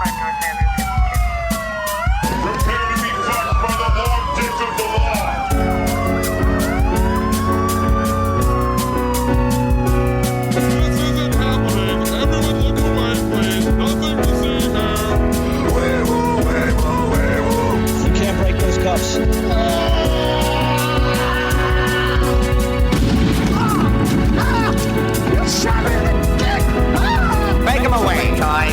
Make him away, Toy.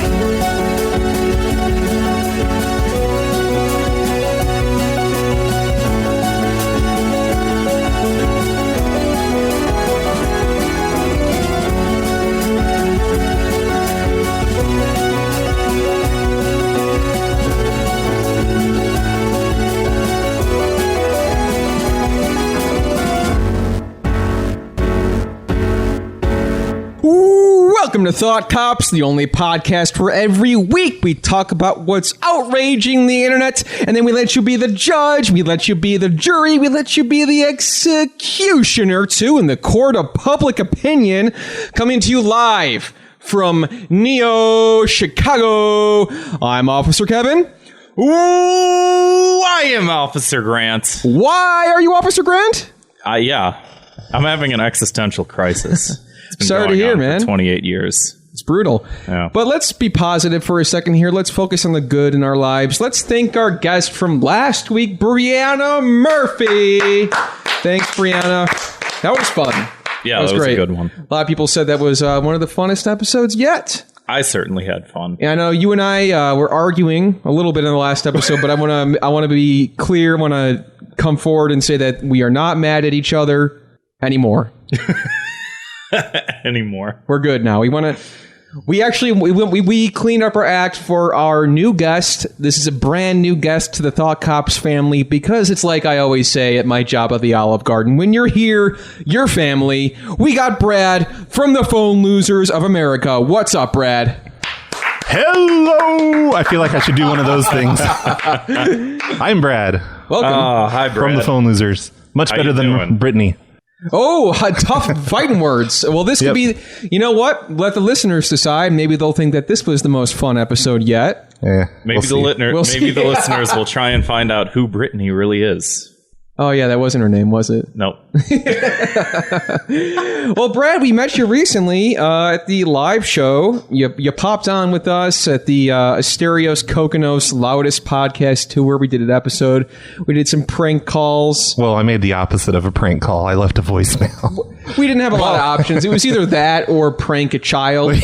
Welcome to Thought Cops, the only podcast where every week we talk about what's outraging the internet, and then we let you be the judge, we let you be the jury, we let you be the executioner, too, in the court of public opinion, coming to you live from Neo, Chicago. I'm Officer Kevin. Ooh, I am Officer Grant. Why are you Officer Grant? Yeah, I'm having an existential crisis. Sorry to hear, man. For 28 years. It's brutal. Yeah. But let's be positive for a second here. Let's focus on the good in our lives. Let's thank our guest from last week, Brianna Murphy. Thanks, Brianna. That was fun. Yeah, that was great. a good one. A lot of people said that was one of the funnest episodes yet. I certainly had fun. Yeah, I know you and I were arguing a little bit in the last episode, but I want to be clear. I want to come forward and say that we are not mad at each other anymore. Anymore. We're good now. We cleaned up our act for our new guest. This is a brand new guest to the Thought Cops family because it's like I always say at my job at the Olive Garden. When you're here, you're family. We got Brad from the Phone Losers of America. What's up, Brad? Hello! I feel like I should do one of those things. I'm Brad. Welcome. Hi, Brad. From the Phone Losers. Much How better you than doing? Brittany. Oh, tough fighting words. Well, this could be, you know what? Let the listeners decide. Maybe they'll think that this was the most fun episode yet. Yeah, Maybe the listeners will try and find out who Brittany really is. Oh, yeah, that wasn't her name, was it? Nope. Well, Brad, we met you recently at the live show. You popped on with us at the Asterios Kokonos Loudest Podcast Tour. We did an episode. We did some prank calls. Well, I made the opposite of a prank call. I left a voicemail. We didn't have a lot of options. It was either that or prank a child.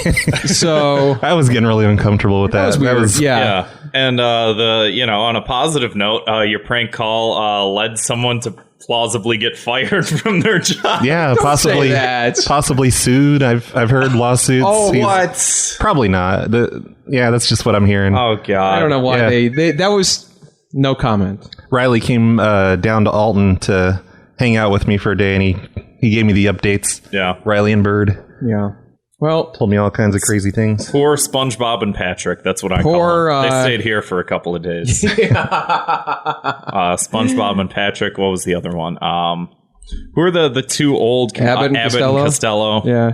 So I was getting really uncomfortable with that. was weird. Yeah. And on a positive note, your prank call led someone to plausibly get fired from their job. Yeah, Don't possibly say that. possibly sued. I've heard lawsuits. Oh, He's- what? Probably not. That's just what I'm hearing. Oh, God. I don't know why Yeah. they that was no comment. Riley came down to Alton to hang out with me for a day, and he gave me the updates. Yeah. Riley and Bird Yeah. Well, told me all kinds of crazy things. Poor SpongeBob and Patrick. That's what I call them. They stayed here for a couple of days. SpongeBob and Patrick. What was the other one? Who are the two old... Abbott and Costello. yeah.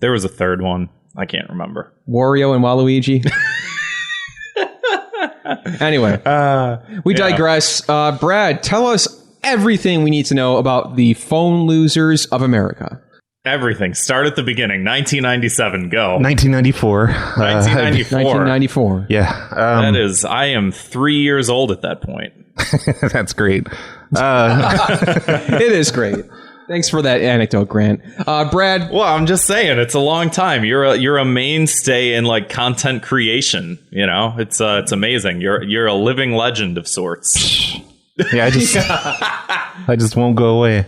There was a third one. I can't remember. Wario and Waluigi. Anyway, we digress. Brad, tell us everything we need to know about the Phone Losers of America. Everything. Start at the beginning. 1997. Go. 1994. 1994. 1994. Yeah. That is... I am 3 years old at that point. That's great. It is great. Thanks for that anecdote, Grant. Brad. Well, I'm just saying, it's a long time. You're a mainstay in like content creation. You know, it's amazing. You're a living legend of sorts. Yeah, I just won't go away.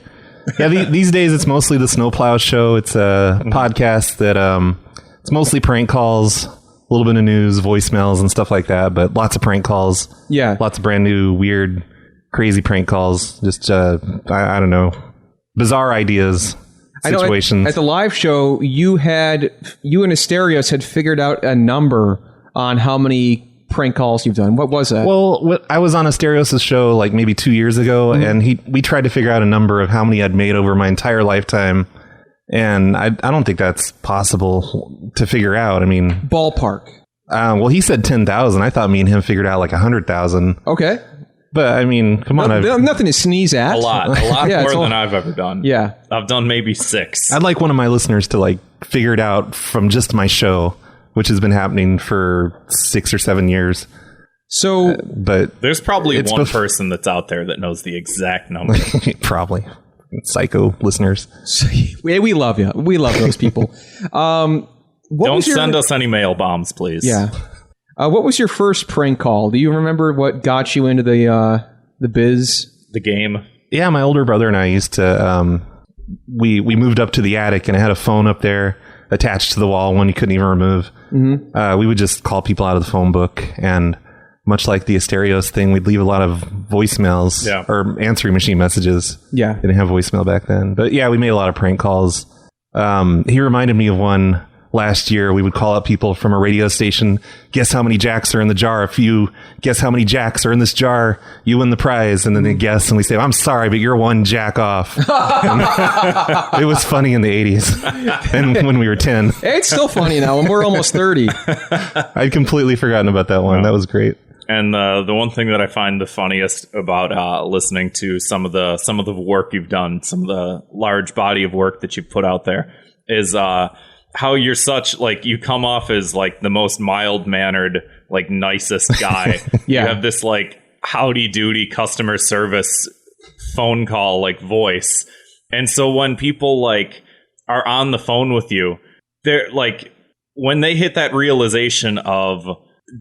Yeah, these days it's mostly the Snowplow Show. It's a podcast that it's mostly prank calls, a little bit of news, voicemails, and stuff like that. But lots of prank calls. Yeah, lots of brand new, weird, crazy prank calls. Just I don't know, bizarre ideas, situations. I know at the live show, you and Asterios had figured out a number on how many prank calls you've done. What was that? Well, I was on Asterios' show like maybe 2 years ago, and we tried to figure out a number of how many I'd made over my entire lifetime, and I don't think that's possible to figure out. I mean, ballpark. Well, he said 10,000. I thought me and him figured out like 100,000. Okay. But I mean, come on. Nothing to sneeze at. A lot Yeah, more than I've ever done. Yeah. I've done maybe 6. I'd like one of my listeners to like figure it out from just my show, which has been happening for 6 or 7 years. So, But There's probably one person that's out there that knows the exact number. probably psycho listeners. we love you. We love those people. Don't send us any mail bombs, please. Yeah. What was your first prank call? Do you remember what got you into the biz? The game. Yeah, my older brother and I used to. We moved up to the attic, and I had a phone up there attached to the wall, one you couldn't even remove. Mm-hmm. We would just call people out of the phone book, and much like the Asterios thing, we'd leave a lot of voicemails or answering machine messages. Yeah, didn't have voicemail back then, but yeah, we made a lot of prank calls. He reminded me of one. Last year, we would call up people from a radio station. Guess how many jacks are in the jar? If you guess how many jacks are in this jar, you win the prize. And then they guess, and we say, I'm sorry, but you're one jack off. It was funny in the 80s and when we were 10. It's still funny now, and we're almost 30. I'd completely forgotten about that one. That was great. And the one thing that I find the funniest about listening to some of the work you've done, some of the large body of work that you've put out there, is how you're such, like, you come off as like the most mild-mannered, like, nicest guy. Yeah. You have this like howdy doody customer service phone call like voice, and so when people like are on the phone with you, they're like, when they hit that realization of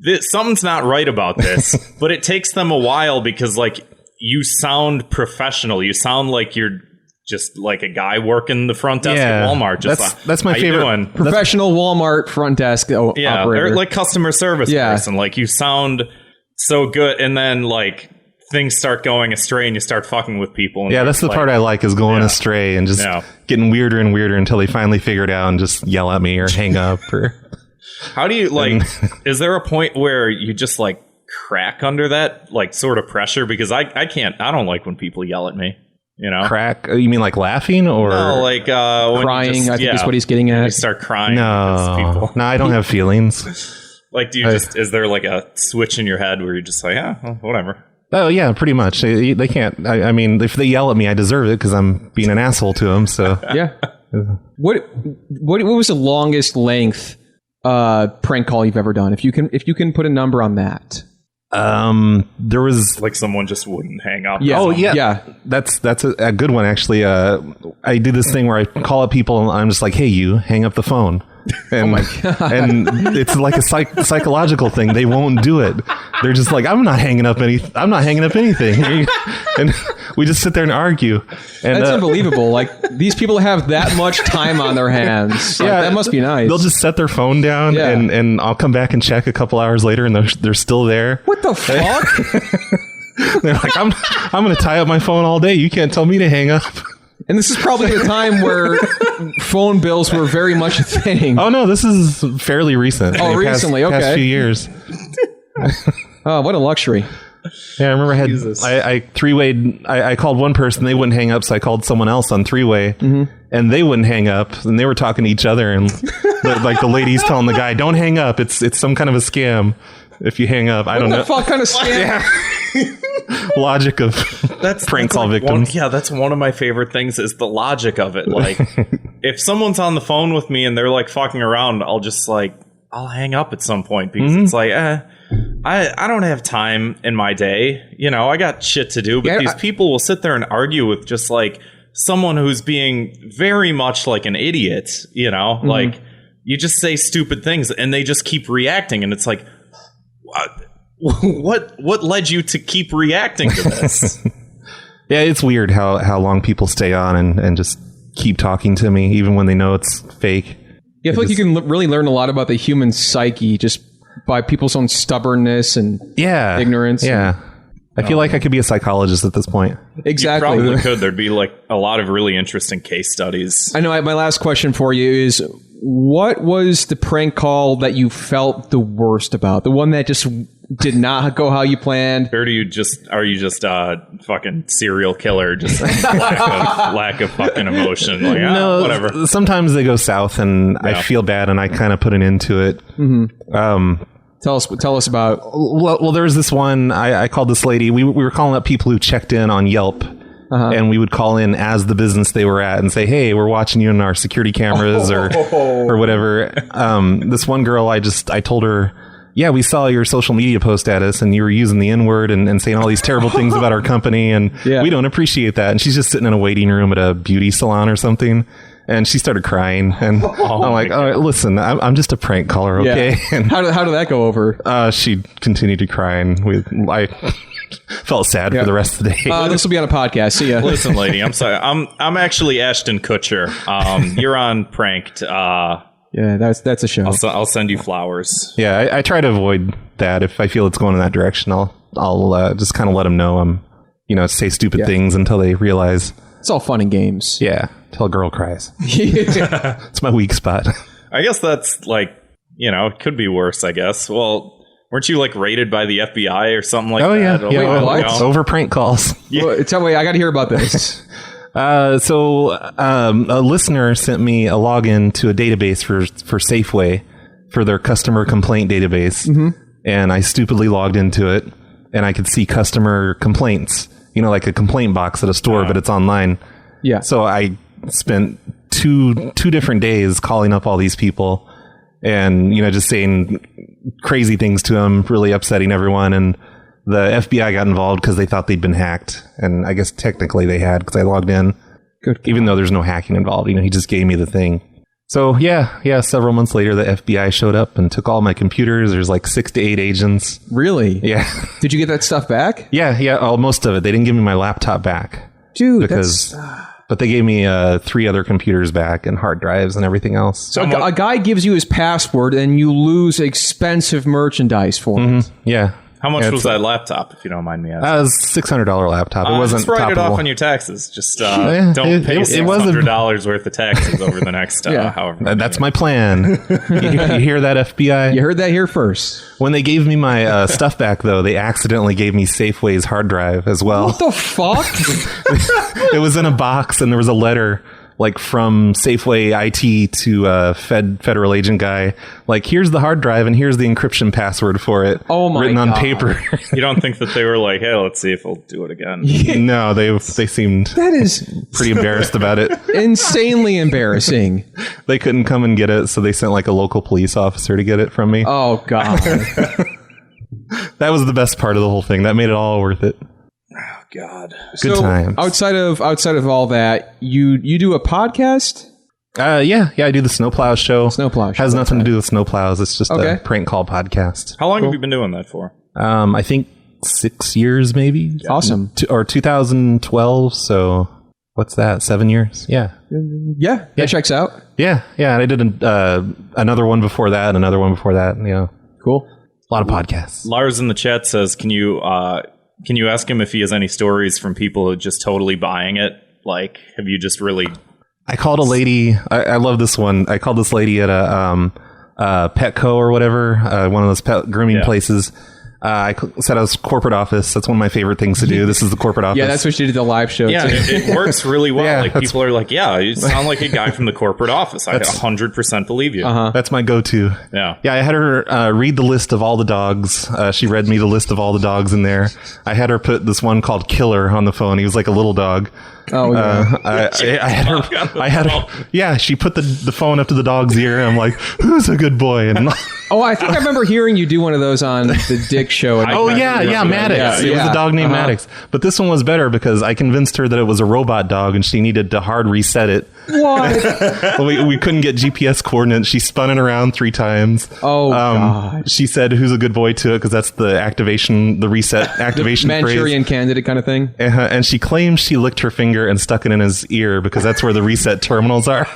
this, something's not right about this, but it takes them a while because like you sound professional, you sound like you're just like a guy working the front desk at Walmart. Just that's my favorite. Professional Walmart front desk operator. Or like customer service person. Like, you sound so good, and then like things start going astray and you start fucking with people. And that's the part I like, is going astray and just getting weirder and weirder until they finally figure it out and just yell at me or hang up. Or how do you like? Is there a point where you just like crack under that like sort of pressure? Because I can't. I don't like when people yell at me. You know, crack? You mean like laughing or like crying? I think is what he's getting at. You start crying. No, I don't have feelings. Like, do you is there like a switch in your head where you're just like, well, whatever? Oh yeah, pretty much. They can't. I mean, if they yell at me, I deserve it because I'm being an asshole to them. So yeah. What was the longest length prank call you've ever done? If you can put a number on that. There was like someone just wouldn't hang up. Yeah. Oh yeah. That's a good one actually. I do this thing where I call up people and I'm just like, hey, you hang up the phone. And, oh my God. And it's like a psychological thing. They won't do it. They're just like, I'm not hanging up anything. And we just sit there and argue. And that's unbelievable. Like, these people have that much time on their hands. Like, that must be nice. They'll just set their phone down and I'll come back and check a couple hours later and they're still there. What the fuck? They're like, I'm going to tie up my phone all day. You can't tell me to hang up. And this is probably the time where phone bills were very much a thing. Oh, no, this is fairly recent. Oh, recently, okay. Past few years. Oh, what a luxury. Yeah, I remember I three-wayed. I called one person, they wouldn't hang up, so I called someone else on three-way, and they wouldn't hang up, and they were talking to each other, and the lady's telling the guy, don't hang up, it's some kind of a scam. If you hang up, I don't know. What the fuck kind of scam? Logic of prank call like victims. That's one of my favorite things is the logic of it. Like, if someone's on the phone with me and they're like fucking around, I'll hang up at some point because it's like, I don't have time in my day. You know, I got shit to do. But these people will sit there and argue with just like someone who's being very much like an idiot. You know, like, you just say stupid things and they just keep reacting, and it's like, what led you to keep reacting to this? Yeah, it's weird how long people stay on and just keep talking to me even when they know it's fake. Yeah, I feel like you can really learn a lot about the human psyche just by people's own stubbornness and ignorance. Yeah. I feel like I could be a psychologist at this point. Exactly. You probably could. There'd be like a lot of really interesting case studies. I know. My last question for you is, what was the prank call that you felt the worst about? The one that just did not go how you planned? Or are you just fucking serial killer? Just lack of fucking emotion. Like, no, whatever. Sometimes they go south and I feel bad and I kind of put an end to it. Tell us about. Well, there was this one. I called this lady. We were calling up people who checked in on Yelp. And we would call in as the business they were at and say, hey, we're watching you in our security cameras or whatever. This one girl, I told her, yeah, we saw your social media post at us and you were using the N-word and saying all these terrible things about our company. And we don't appreciate that. And she's just sitting in a waiting room at a beauty salon or something. And she started crying. And I'm like, all right, listen, I'm just a prank caller, okay? Yeah. And how did that go over? She continued to cry and I felt sad for the rest of the day. This will be on a podcast. See ya. Listen, lady, I'm sorry. I'm actually Ashton Kutcher. You're on Pranked. Yeah, that's a show. I'll send you flowers. Yeah, I try to avoid that. If I feel it's going in that direction, I'll just kind of let them know I'm, say stupid things until they realize. It's all fun and games. Yeah, till a girl cries. It's my weak spot. I guess that's it could be worse, I guess. Well, weren't you raided by the FBI or something like that? Yeah. It's over prank calls. Yeah. Well, tell me, I got to hear about this. So a listener sent me a login to a database for Safeway for their customer complaint database. And I stupidly logged into it and I could see customer complaints, like a complaint box at a store, but it's online. Yeah. So I spent two different days calling up all these people and, just saying crazy things to them, really upsetting everyone. And the FBI got involved because they thought they'd been hacked. And I guess technically they had because I logged in. Good. Even though there's no hacking involved. He just gave me the thing. So, yeah. Several months later, the FBI showed up and took all my computers. There's 6 to 8 agents. Really? Yeah. Did you get that stuff back? Yeah. Most of it. They didn't give me my laptop back. Dude, But they gave me 3 other computers back and hard drives and everything else. So a guy gives you his password and you lose expensive merchandise for it. Yeah. How much was that laptop, if you don't mind me asking? That was a $600 laptop. It wasn't just write it toppable. off on your taxes. Just don't pay $600 worth of taxes over the next however. That's my plan. You hear that, FBI? You heard that here first. When they gave me my stuff back, though, they accidentally gave me Safeway's hard drive as well. What the fuck? It was in a box, and there was a letter from Safeway IT to federal agent guy. Here's the hard drive, and here's the encryption password for it. Oh my written God. on paper. You don't think that they were hey, let's see if we'll do it again? No, they seemed That is pretty embarrassed about it. insanely embarrassing. They couldn't come and get it, so they sent a local police officer to get it from me. Oh God. That was the best part of the whole thing. That made it all worth it. Oh God. Good times. Outside of all that, you do a podcast? Yeah, I do the Snowplow show. Snowplow show, has nothing that's to do with snowplows. It's just a prank call podcast. How long have you been doing that for? I think 6 years, maybe. Awesome. Or 2012. So what's that? 7 years? Yeah. Yeah, that checks out. Yeah. And I did another one before that, another one before that. Cool. A lot of podcasts. Lars in the chat says, Can you ask him if he has any stories from people who are just totally buying it? Have you just really... I called a lady. I love this one. I called this lady at a Petco or whatever, one of those pet grooming places. I said I was corporate office. That's one of my favorite things to do. This is the corporate office. Yeah, that's what you did the live show. Yeah, too. it works really well. Yeah, people are you sound like a guy from the corporate office. I 100% believe you. That's my go-to. Yeah. Yeah, I had her read the list of all the dogs. She read me the list of all the dogs in there. I had her put this one called Killer on the phone. He was like a little dog. Oh, yeah. I had her. Yeah, she put the phone up to the dog's ear. And I'm like, who's a good boy? And I think I remember hearing you do one of those on the Dick show. Yeah, Maddox. It was a dog named Maddox. But this one was better because I convinced her that it was a robot dog and she needed to hard reset it. What? we couldn't get GPS coordinates. She spun it around 3 times. Oh, God. She said, who's a good boy to it? Because that's the reset activation the Manchurian Candidate kind of thing. And she claims she licked her finger and stuck it in his ear because that's where the reset terminals are.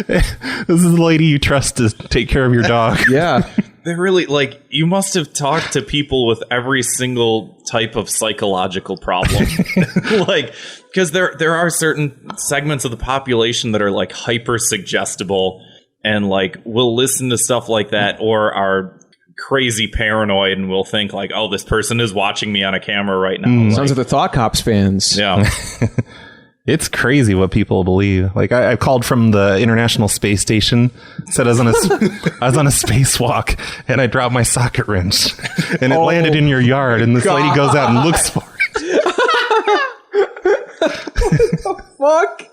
This is the lady you trust to take care of your dog. Yeah. They're really you must have talked to people with every single type of psychological problem. Because there are certain segments of the population that are hyper suggestible and will listen to stuff like that or are crazy paranoid and will think this person is watching me on a camera right now. Sounds like the Thought Cops fans. Yeah. It's crazy what people believe. Like I called from the International Space Station, said I was on a spacewalk, and I dropped my socket wrench, and it landed in your yard. And this lady goes out and looks for it. What the fuck?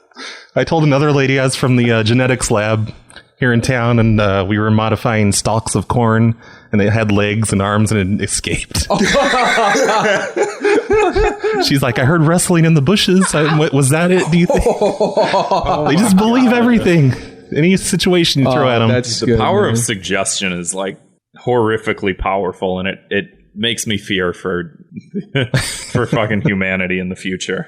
I told another lady I was from the genetics lab here in town, and we were modifying stalks of corn, and they had legs and arms, and it escaped. She's like, I heard rustling in the bushes. Was that it, do you think? They just believe everything. Any situation you throw at them. That's The good, power man. of suggestion is like horrifically powerful, and it makes me fear for for fucking humanity in the future.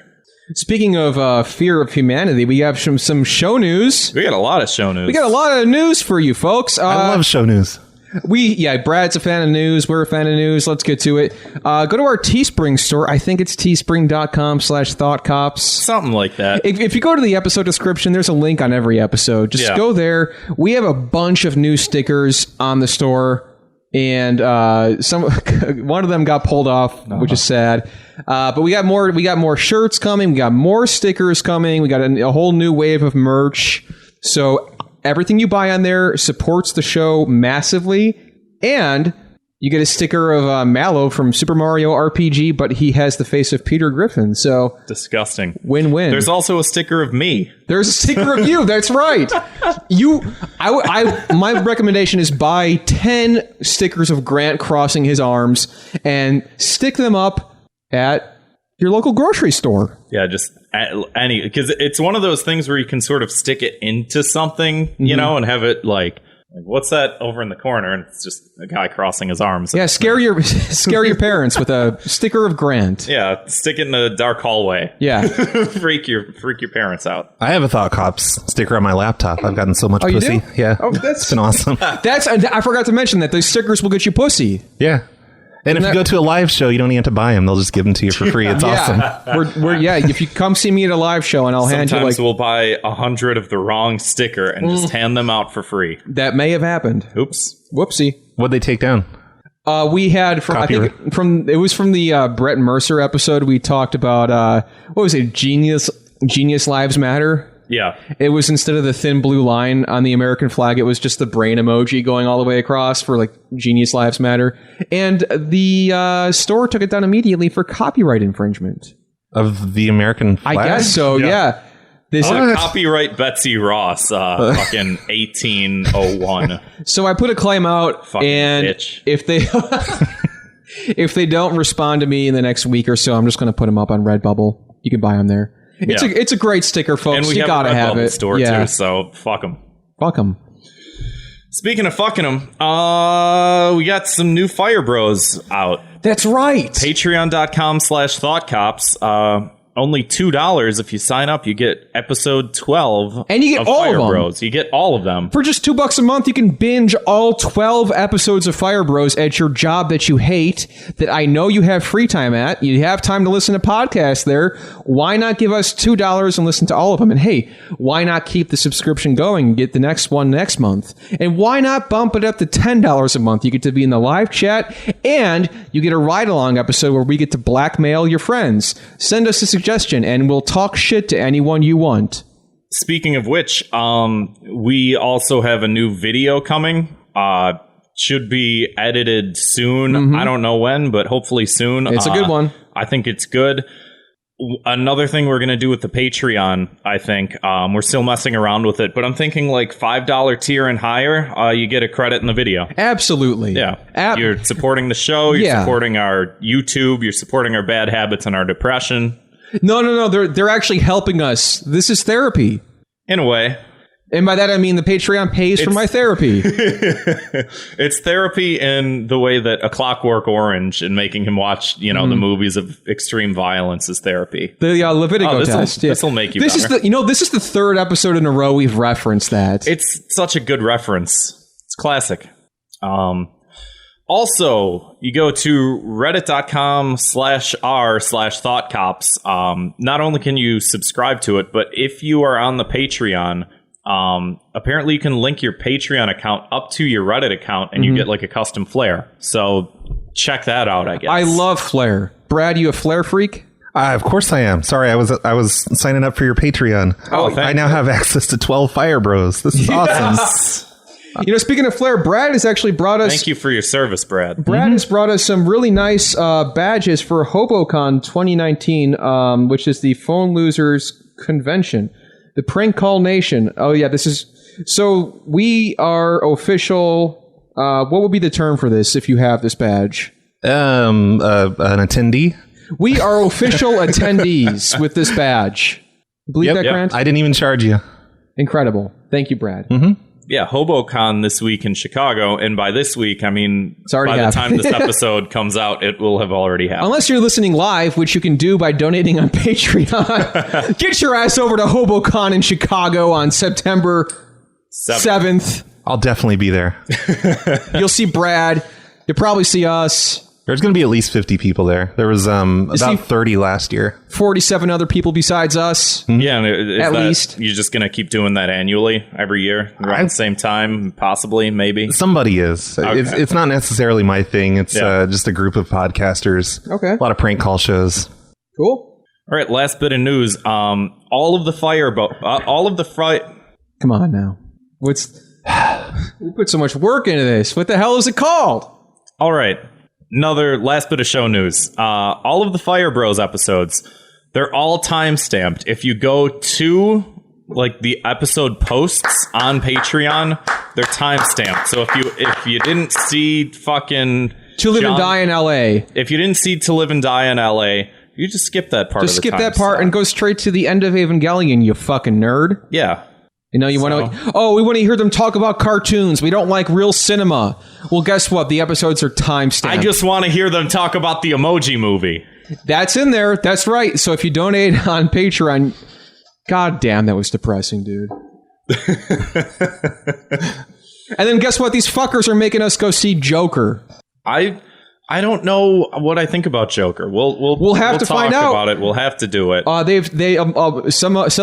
Speaking of fear of humanity, we have some show news. We got a lot of show news. We got a lot of news for you folks. I love show news. Brad's a fan of news. We're a fan of news. Let's get to it. Go to our Teespring store. I think it's teespring.com/thoughtcops. Something like that. If you go to the episode description, there's a link on every episode. Just go there. We have a bunch of new stickers on the store, and one of them got pulled off, which is sad. But we got more. We got more shirts coming. We got more stickers coming. We got a whole new wave of merch. So everything you buy on there supports the show massively, and you get a sticker of Mallow from Super Mario RPG, but he has the face of Peter Griffin. So Disgusting. Win-win. There's also a sticker of me. There's a sticker of you. That's right. My recommendation is buy 10 stickers of Grant crossing his arms and stick them up at your local grocery store. Yeah, just any, because it's one of those things where you can sort of stick it into something, you know, and have it like what's that over in the corner? And it's just a guy crossing his arms. Yeah, scare your parents with a sticker of Grant. Yeah, stick it in a dark hallway. Yeah, freak your parents out. I have a Thought Cops sticker on my laptop. I've gotten so much you pussy. do? Yeah, It's been awesome. I forgot to mention that those stickers will get you pussy. Yeah. And if you go to a live show, you don't even have to buy them. They'll just give them to you for free. It's awesome. If you come see me at a live show and I'll hand you Sometimes we'll buy 100 of the wrong sticker and just hand them out for free. that may have happened. Oops. Whoopsie. What'd they take down? We had from it was from the Brett Mercer episode. We talked about what was it? Genius Lives Matter. Yeah. It was, instead of the thin blue line on the American flag, it was just the brain emoji going all the way across for like Genius Lives Matter. And the store took it down immediately for copyright infringement. Of the American flag? I guess so, yeah. This Copyright Betsy Ross, fucking 1801. So I put a claim out, Fucking and bitch. if they don't respond to me in the next week or so, I'm just going to put them up on Redbubble. You can buy them there. It's a great sticker, folks. And we you have gotta a have Redbubble it. store too, so fuck them. Fuck them. Speaking of fucking them, we got some new Fire Bros out. That's right. Patreon.com/thoughtcops. Only $2 if you sign up. You get episode 12, and you get all Fire of them. Bros. You get all of them For just $2 a month, you can binge all 12 episodes of Fire Bros at your job that you hate, that I know you have free time at. You have time to listen to podcasts there. Why not give us $2 and listen to all of them? And hey, why not keep the subscription going and get the next one next month? And why not bump it up to $10 a month? You get to be in the live chat, and you get a ride-along episode where we get to blackmail your friends. Send us a suggestion, and we'll talk shit to anyone you want. Speaking of which, we also have a new video coming. Should be edited soon. I don't know when, but hopefully soon. It's a good one. I think it's good. Another thing we're going to do with the Patreon, I think, we're still messing around with it, but I'm thinking like $5 tier and higher, you get a credit in the video. Absolutely. Yeah. You're supporting the show. You're supporting our YouTube. You're supporting our bad habits and our depression. No. They're actually helping us. This is therapy. In a way. And by that, I mean the Patreon pays for my therapy. It's therapy in the way that A Clockwork Orange and making him watch, the movies of extreme violence is therapy. The Levitico test. This will make you This better. this is the third episode in a row we've referenced that. It's such a good reference. It's classic. Also, you go to reddit.com/r/thoughtcops. Not only can you subscribe to it, but if you are on the Patreon, apparently you can link your Patreon account up to your Reddit account and you get like a custom flare. So check that out, I guess. I love Flare. Brad, you a Flare freak? Of course I am. Sorry, I was signing up for your Patreon. Oh, thank I now have access to 12 Fire Bros. This is awesome. You know, speaking of flair, Brad has actually brought us... Thank you for your service, Brad. Brad has brought us some really nice badges for HoboCon 2019, which is the Phone Losers Convention. The Prank Call Nation. Oh, yeah, this is... So, we are official... what would be the term for this if you have this badge? An attendee? We are official attendees with this badge. Believe that, Grant? I didn't even charge you. Incredible. Thank you, Brad. Yeah, HoboCon this week in Chicago, and by this week, I mean, by the time this episode comes out, it will have already happened. Unless you're listening live, which you can do by donating on Patreon. Get your ass over to HoboCon in Chicago on September 7th. I'll definitely be there. You'll see Brad. You'll probably see us. There's going to be at least 50 people there. There was about 30 last year. 47 other people besides us. Yeah, and at least. You're just going to keep doing that annually every year around the same time, possibly, maybe? Somebody is. Okay. It's not necessarily my thing. It's just a group of podcasters. Okay. A lot of prank call shows. Cool. All right, last bit of news. All of the Come on now. We put so much work into this. What the hell is it called? All right. Another last bit of show news. All of the Fire Bros episodes, they're all time-stamped. If you go to the episode posts on Patreon, they're time-stamped. So if you didn't see fucking To Live and Die in LA. If you didn't see To Live and Die in LA, you just skip that part. Just skip that part and go straight to the end of Evangelion, you fucking nerd. Yeah. You know, we want to hear them talk about cartoons. We don't like real cinema. Well, guess what? The episodes are time-stamped. I just want to hear them talk about the Emoji Movie. That's in there. That's right. So if you donate on Patreon... God damn, that was depressing, dude. And then guess what? These fuckers are making us go see Joker. I don't know what I think about Joker. We'll have to find out about it. We'll have to do it. Several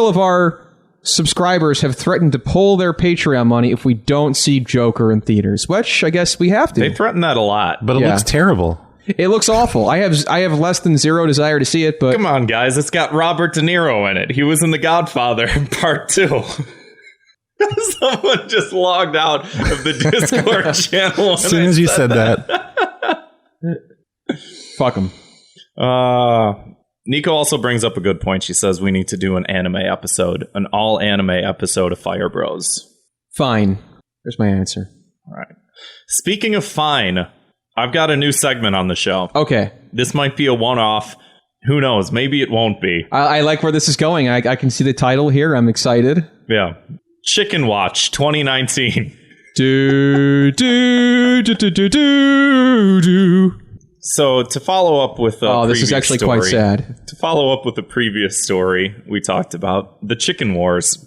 of our subscribers have threatened to pull their Patreon money if we don't see Joker in theaters, which I guess we have to. They threaten that a lot, but it looks terrible. It looks awful. I have less than zero desire to see it, but come on, guys! It's got Robert De Niro in it. He was in The Godfather Part 2. Someone just logged out of the Discord channel. As soon as you said that. Fuck them. Nico also brings up a good point. She says we need to do an anime episode, an all-anime episode of Fire Bros. Fine. There's my answer. All right. Speaking of fine, I've got a new segment on the show. Okay. This might be a one-off. Who knows? Maybe it won't be. I like where this is going. I can see the title here. I'm excited. Yeah. Chicken Watch 2019. So to follow up with this is actually quite sad. To follow up with the previous story we talked about, the chicken wars.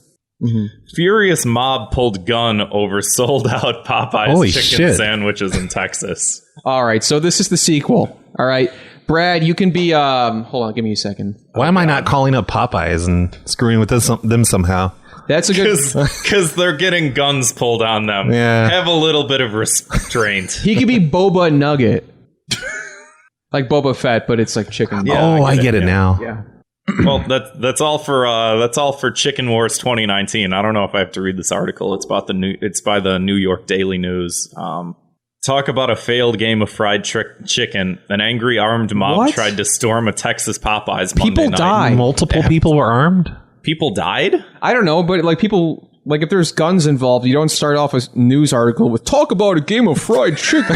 Mm-hmm. Furious mob pulled gun over sold out Popeye's chicken sandwiches in Texas. All right, so this is the sequel. All right, Brad, you can be. Hold on, give me a second. Why am I not calling up Popeyes and screwing with them somehow? That's a good because they're getting guns pulled on them. Yeah. Have a little bit of restraint. He could be Boba Nugget, like Boba Fett, but it's like chicken. Yeah, I get it now. Yeah. Well, that's all for Chicken Wars 2019. I don't know if I have to read this article. It's by the New York Daily News. Talk about a failed game of fried chicken. An angry armed mob tried to storm a Texas Popeyes. People died. Multiple people were armed. People died? I don't know, but people, if there's guns involved, you don't start off a news article with talk about a game of fried chicken.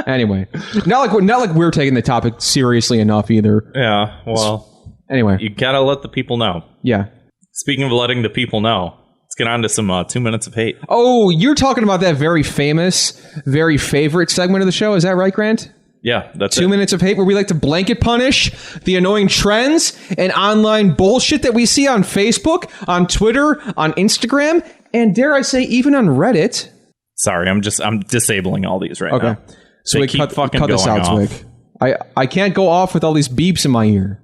Anyway, not like we're taking the topic seriously enough either. Yeah, well. Anyway. You gotta let the people know. Yeah. Speaking of letting the people know, let's get on to some 2 minutes of hate. Oh, you're talking about that very famous, very favorite segment of the show. Is that right, Grant? Yeah, that's 2 minutes of hate, where we like to blanket punish the annoying trends and online bullshit that we see on Facebook, on Twitter, on Instagram, and dare I say, even on Reddit. Sorry, I'm disabling all these right now. So we cut this out, Zwick. I can't go off with all these beeps in my ear.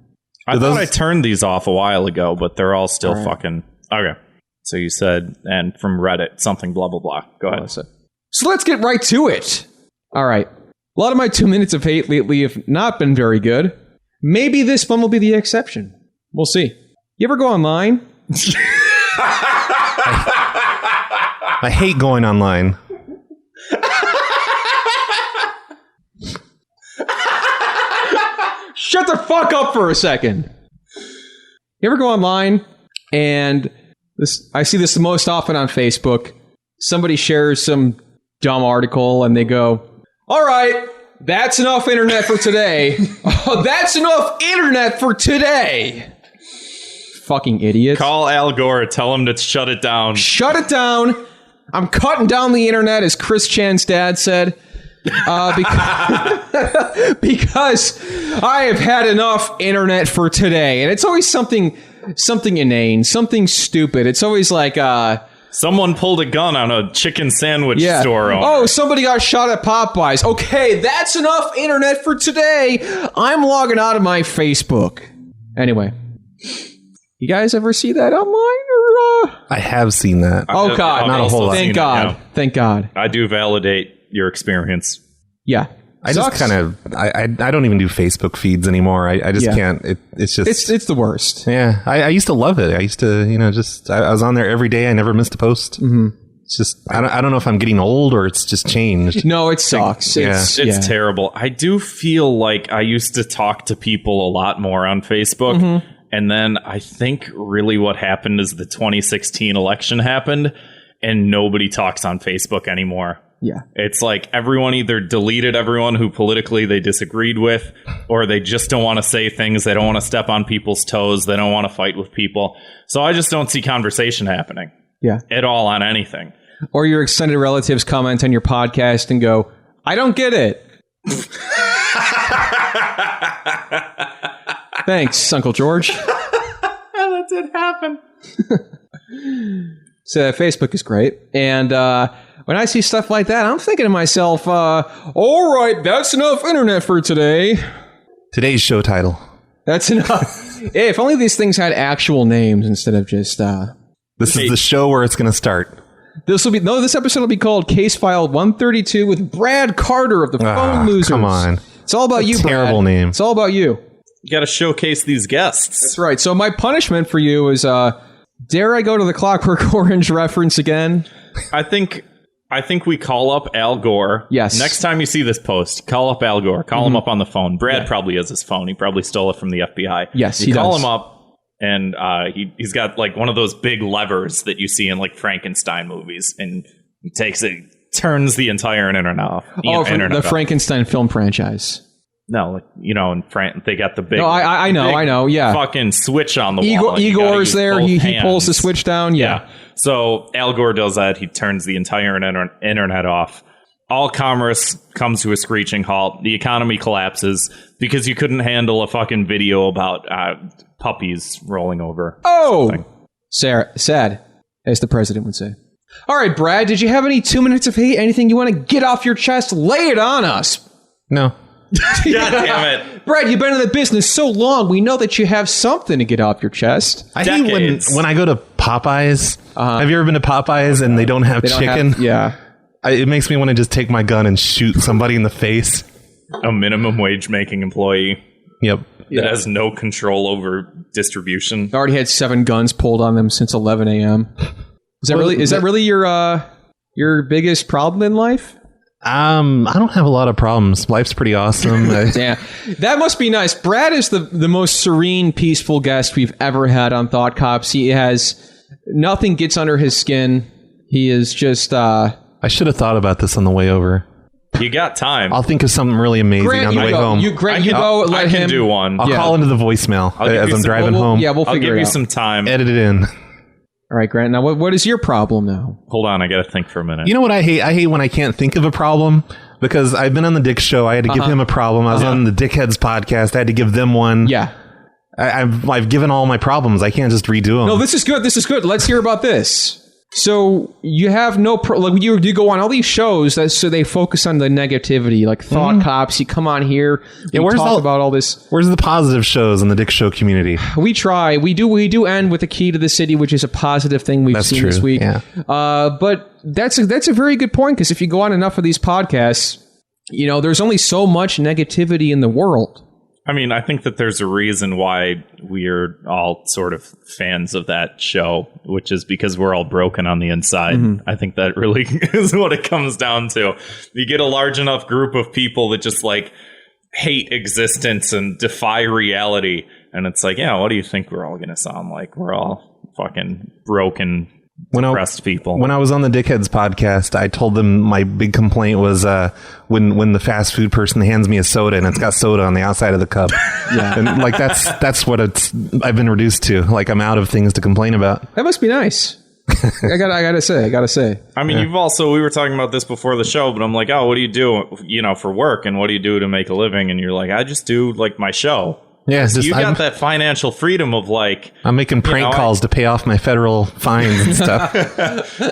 I thought I turned these off a while ago, but they're all still fucking... Okay. So you said, and from Reddit, something blah, blah, blah. Go ahead. So let's get right to it. All right. A lot of my 2 minutes of hate lately have not been very good. Maybe this one will be the exception. We'll see. You ever go online? I hate going online. Shut the fuck up for a second. You ever go online and I see this the most often on Facebook. Somebody shares some dumb article and they go, all right, that's enough internet for today. Oh, that's enough internet for today. Fucking idiots. Call Al Gore. Tell him to shut it down. Shut it down. I'm cutting down the internet, as Chris Chan's dad said. Because I have had enough internet for today. And it's always something inane, something stupid. It's always like... someone pulled a gun on a chicken sandwich store owner. Oh, somebody got shot at Popeyes. Okay, that's enough internet for today. I'm logging out of my Facebook. Anyway, you guys ever see that online? Or, I have seen that. Oh, God. Not a whole lot. Thank God. Thank God. I do validate your experience. Yeah. I just kind of... I don't even do Facebook feeds anymore. I just can't. It's just... It's the worst. Yeah. I used to love it. I used to, I was on there every day. I never missed a post. Mm-hmm. It's just... I don't know if I'm getting old or it's just changed. No, it sucks. It's terrible. I do feel like I used to talk to people a lot more on Facebook. Mm-hmm. And then I think really what happened is the 2016 election happened and nobody talks on Facebook anymore. Yeah. It's like everyone either deleted everyone who politically they disagreed with, or they just don't want to say things. They don't want to step on people's toes. They don't want to fight with people. So I just don't see conversation happening. Yeah. At all on anything. Or your extended relatives comment on your podcast and go, I don't get it. Thanks, Uncle George. That did happen. So Facebook is great. And when I see stuff like that, I'm thinking to myself, all right, that's enough internet for today. Today's show title. That's enough. Hey, if only these things had actual names instead of just... This is the show where it's going to start. This episode will be called Case File 132 with Brad Carter of the Phone Losers. Come on. It's all about you, Brad. Terrible name. It's all about you. You got to showcase these guests. That's right. So my punishment for you is, dare I go to the Clockwork Orange reference again? I think we call up Al Gore. Yes. Next time you see this post, call up Al Gore. Call him up on the phone. Brad probably has his phone. He probably stole it from the FBI. Yes, he call does. him up, and he's got like one of those big levers that you see in like Frankenstein movies, and he takes it, turns the entire internet off. The Frankenstein film franchise. No, like, in France, they got the big... No, I know, yeah. Fucking switch on the wall. Igor's there, he pulls the switch down, yeah. So Al Gore does that. He turns the entire internet off. All commerce comes to a screeching halt. The economy collapses because you couldn't handle a fucking video about puppies rolling over. Oh! Sad, as the president would say. All right, Brad, did you have any 2 minutes of hate? Anything you want to get off your chest? Lay it on us. No. God damn it. Brad, you've been in the business so long, we know that you have something to get off your chest. I hate when I go to Popeyes. Have you ever been to Popeyes and they don't have chicken? It makes me want to just take my gun and shoot somebody in the face. A minimum wage making employee. Yep. That has no control over distribution. I already had 7 guns pulled on them since 11 a.m. Is that really your biggest problem in life? I don't have a lot of problems. Life's pretty awesome. Yeah, that must be nice. Brad is the most serene, peaceful guest we've ever had on Thought Cops. He has nothing gets under his skin. He is just. I should have thought about this on the way over. You got time. I'll think of something really amazing on the way home. I can do one. I'll call into the voicemail as I'm driving home. Yeah, we'll figure it out. I'll give you some time. Edit it in. All right, Grant. Now, what is your problem now? Hold on, I got to think for a minute. You know what I hate? I hate when I can't think of a problem, because I've been on the Dick Show. I had to give him a problem. I was on the Dickheads podcast. I had to give them one. Yeah. I've given all my problems. I can't just redo them. No, this is good. This is good. Let's hear about this. So you have you go on all these shows so they focus on the negativity, like Thought Cops. You come on here, we talk about all this. Where's the positive shows in the Dick Show community? We try. We do end with the key to the city, which is a positive thing we've seen this week. Yeah. But that's a very good point, because if you go on enough of these podcasts, you know, there's only so much negativity in the world. I mean, I think that there's a reason why we're all sort of fans of that show, which is because we're all broken on the inside. I think that really is what it comes down to. You get a large enough group of people that just like hate existence and defy reality. And it's like, yeah, what do you think we're all going to sound like? We're all fucking broken, depressed people. When I was on the Dickheads podcast, I told them my big complaint was when the fast food person hands me a soda and it's got soda on the outside of the cup. Yeah, and like that's what I've been reduced to. Like I'm out of things to complain about. That must be nice. I gotta say. I mean, we were talking about this before the show, but I'm like, oh, what do you do, you know, for work, and what do you do to make a living? And you're like, I just do like my show. Yeah, so you got that financial freedom of like... I'm making prank calls to pay off my federal fines and stuff.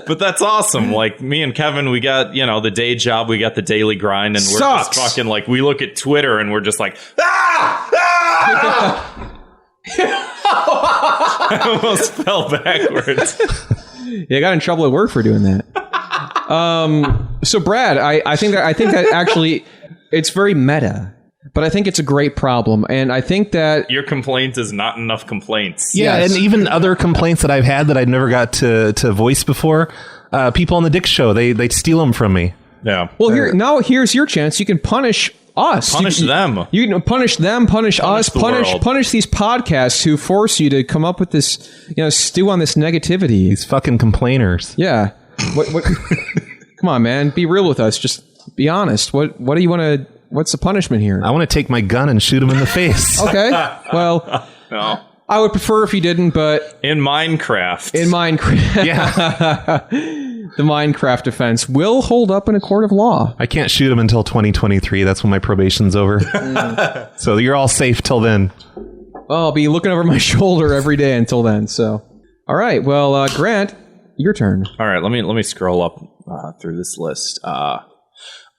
But that's awesome. Like, me and Kevin, we got, you know, the day job, we got the daily grind, and we're just fucking like, we look at Twitter and we're just like, ah! I almost fell backwards. Yeah, I got in trouble at work for doing that. So, Brad, I think that actually, it's very meta. But I think it's a great problem, and I think that... Your complaint is not enough complaints. Yeah, yes. And even other complaints that I've had that I never got to voice before, people on the Dick Show, they steal them from me. Yeah. Well, here's your chance. You can punish us. Punish them. You can punish them, punish us, punish these podcasts who force you to come up with this, you know, stew on this negativity. These fucking complainers. Yeah. What Come on, man. Be real with us. Just be honest. What do you want to... What's the punishment here? I want to take my gun and shoot him in the face. Okay. Well, no. I would prefer if you didn't, but... In Minecraft. Yeah. The Minecraft offense will hold up in a court of law. I can't shoot him until 2023. That's when my probation's over. So you're all safe till then. Well, I'll be looking over my shoulder every day until then, so... All right. Well, Grant, your turn. All right. Let me scroll up through this list.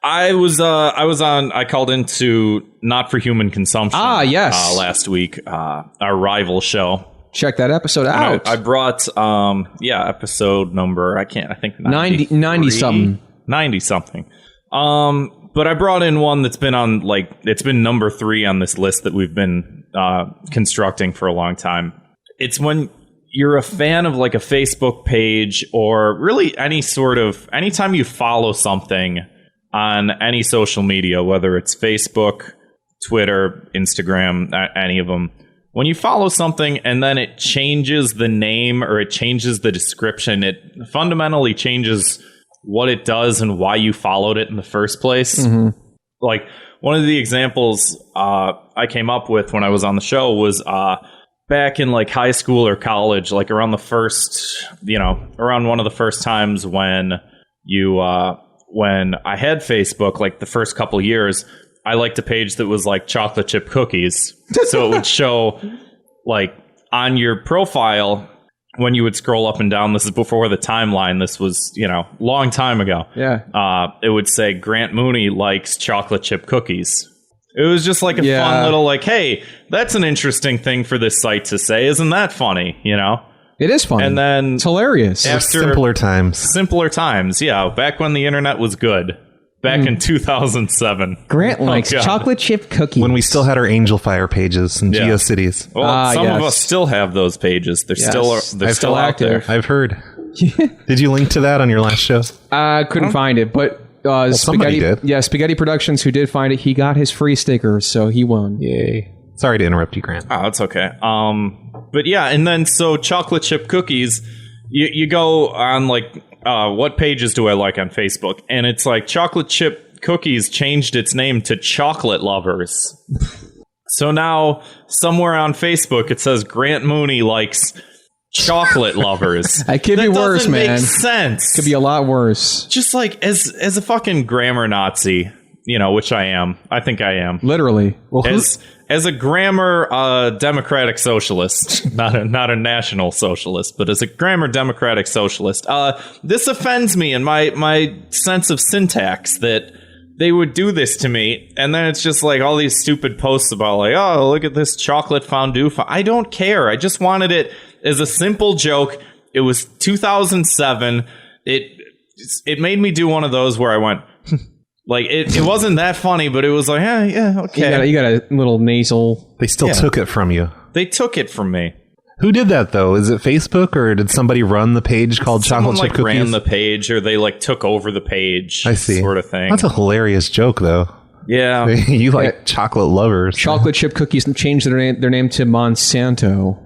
I called into Not for Human Consumption. Yes. Last week, our rival show. Check that episode out. I brought, episode number, I think 90 something. 90 something. But I brought in one that's been on, like, it's been number 3 on this list that we've been constructing for a long time. It's when you're a fan of like a Facebook page or really anytime you follow something on any social media, whether it's Facebook, Twitter, Instagram, any of them, when you follow something and then it changes the name or it changes the description, it fundamentally changes what it does and why you followed it in the first place. Mm-hmm. Like one of the examples I came up with when I was on the show was back in like high school or college, like around one of the first times when when I had Facebook, like the first couple years, I liked a page that was like chocolate chip cookies. So it would show like on your profile when you would scroll up and down. This is before the timeline. This was, long time ago. Yeah. It would say Grant Mooney likes chocolate chip cookies. It was just like a fun little like, hey, that's an interesting thing for this site to say. Isn't that funny? It is funny. And then it's hilarious. After simpler times. Yeah. Back when the internet was good. Back in 2007. Grant likes chocolate chip cookies. When we still had our Angel Fire pages and GeoCities. Well, some of us still have those pages. They're still out there. I've heard. Did you link to that on your last show? I couldn't find it, but somebody did. Yeah, Spaghetti Productions, who did find it, he got his free sticker, so he won. Yay. Sorry to interrupt you, Grant. Oh, that's okay. But yeah, and then so chocolate chip cookies, you go on like, what pages do I like on Facebook? And it's like chocolate chip cookies changed its name to Chocolate Lovers. So now somewhere on Facebook it says Grant Mooney likes Chocolate Lovers. It could be worse, man. That doesn't make sense. Could be a lot worse. Just like as a fucking grammar Nazi, which I am. I think I am. Literally. Well, as a grammar democratic socialist, not a national socialist, but as a grammar democratic socialist, this offends me in my sense of syntax that they would do this to me. And then it's just like all these stupid posts about like, oh, look at this chocolate fondue. I don't care. I just wanted it as a simple joke. It was 2007. It made me do one of those where I went, Like, it wasn't that funny, but it was like, yeah, okay. You got a little nasal. They still took it from you. They took it from me. Who did that, though? Is it Facebook, or did somebody run the page called Someone, Chocolate Chip Cookies? ran the page, or they, took over the page. I see. Sort of thing. That's a hilarious joke, though. Yeah. You like chocolate lovers. Chocolate Chip Cookies changed their name to Monsanto.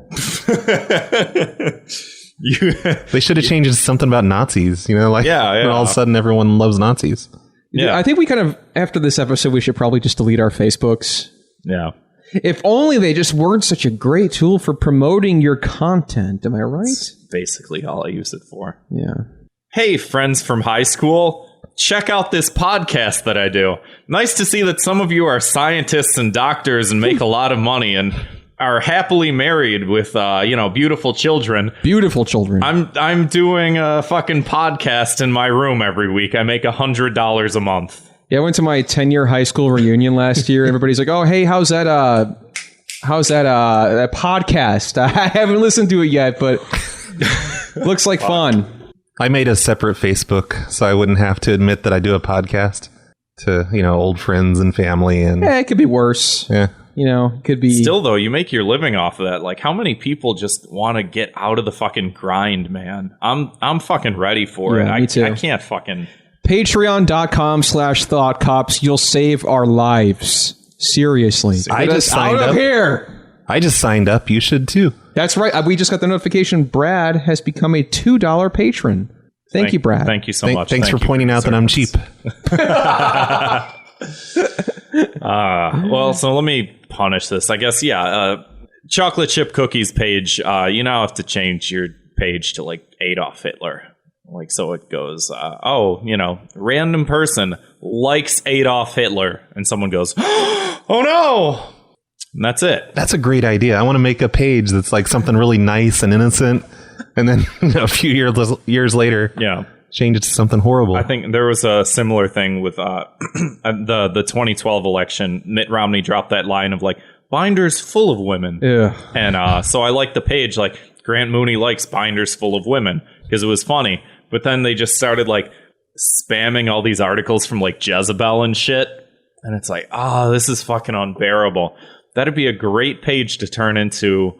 They should have changed it to something about Nazis, all of a sudden everyone loves Nazis. Yeah. I think we kind of, after this episode, we should probably just delete our Facebooks. Yeah. If only they just weren't such a great tool for promoting your content. Am I right? That's basically all I use it for. Yeah. Hey, friends from high school. Check out this podcast that I do. Nice to see that some of you are scientists and doctors and make a lot of money and are happily married with, beautiful children. Beautiful children. I'm doing a fucking podcast in my room every week. I make $100 a month. Yeah, I went to my 10-year high school reunion last year. Everybody's like, "Oh, hey, how's that podcast?" I haven't listened to it yet, but looks like fun. I made a separate Facebook so I wouldn't have to admit that I do a podcast to, old friends and family. And yeah, it could be worse. Yeah. It could be. Still, though, you make your living off of that. Like, how many people just want to get out of the fucking grind, man? I'm fucking ready for it. Me too. I can't fucking... Patreon.com/ThoughtCops. You'll save our lives. Seriously. I just signed out up of here. I just signed up. You should too. That's right. We just got the notification. Brad has become a $2 patron. Thank you, Brad. Thank you so much. Thanks for pointing out that I'm cheap. Well, so let me punish this. I guess, Chocolate Chip Cookies page, you now have to change your page to, Adolf Hitler. So it goes, random person likes Adolf Hitler. And someone goes, oh, no! And that's it. That's a great idea. I want to make a page that's something really nice and innocent. And then a few years later, change it to something horrible. I think there was a similar thing with the 2012 election. Mitt Romney dropped that line of binders full of women. Yeah. And so I like the page Grant Mooney likes binders full of women because it was funny. But then they just started spamming all these articles from Jezebel and shit. And it's this is fucking unbearable. That'd be a great page to turn into,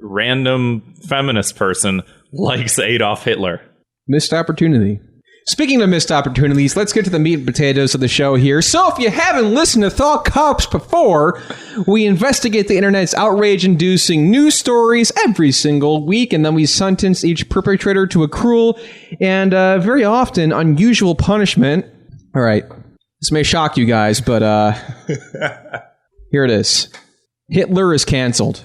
random feminist person likes Adolf Hitler. Missed opportunity. Speaking of missed opportunities, let's get to the meat and potatoes of the show here. So if you haven't listened to Thought Cops before, we investigate the internet's outrage-inducing news stories every single week, and then we sentence each perpetrator to a cruel and very often unusual punishment. All right. This may shock you guys, but here it is. Hitler is canceled.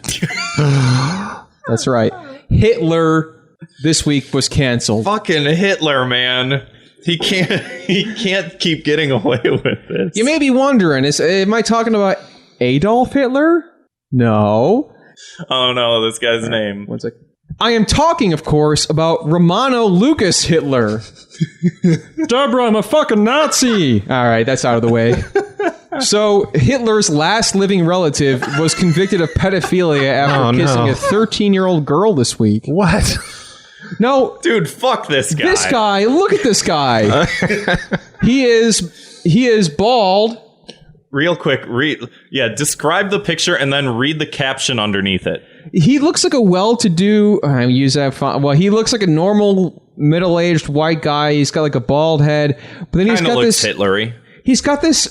That's right. Hitler this week was canceled. Fucking Hitler, man. He can't keep getting away with this. You may be wondering, am I talking about Adolf Hitler? No. Oh no, this guy's name. One sec. I am talking, of course, about Romano Lucas Hitler. Deborah, I'm a fucking Nazi. All right, that's out of the way. So, Hitler's last living relative was convicted of pedophilia after kissing a 13-year-old girl this week. What? No. Dude, fuck this guy. This guy, look at this guy. He is bald. Real quick, describe the picture and then read the caption underneath it. He looks like a well-to-do, use that font. Well, he looks like a normal middle-aged white guy. He's got a bald head, but then he's got looks this Hitlery. He's got this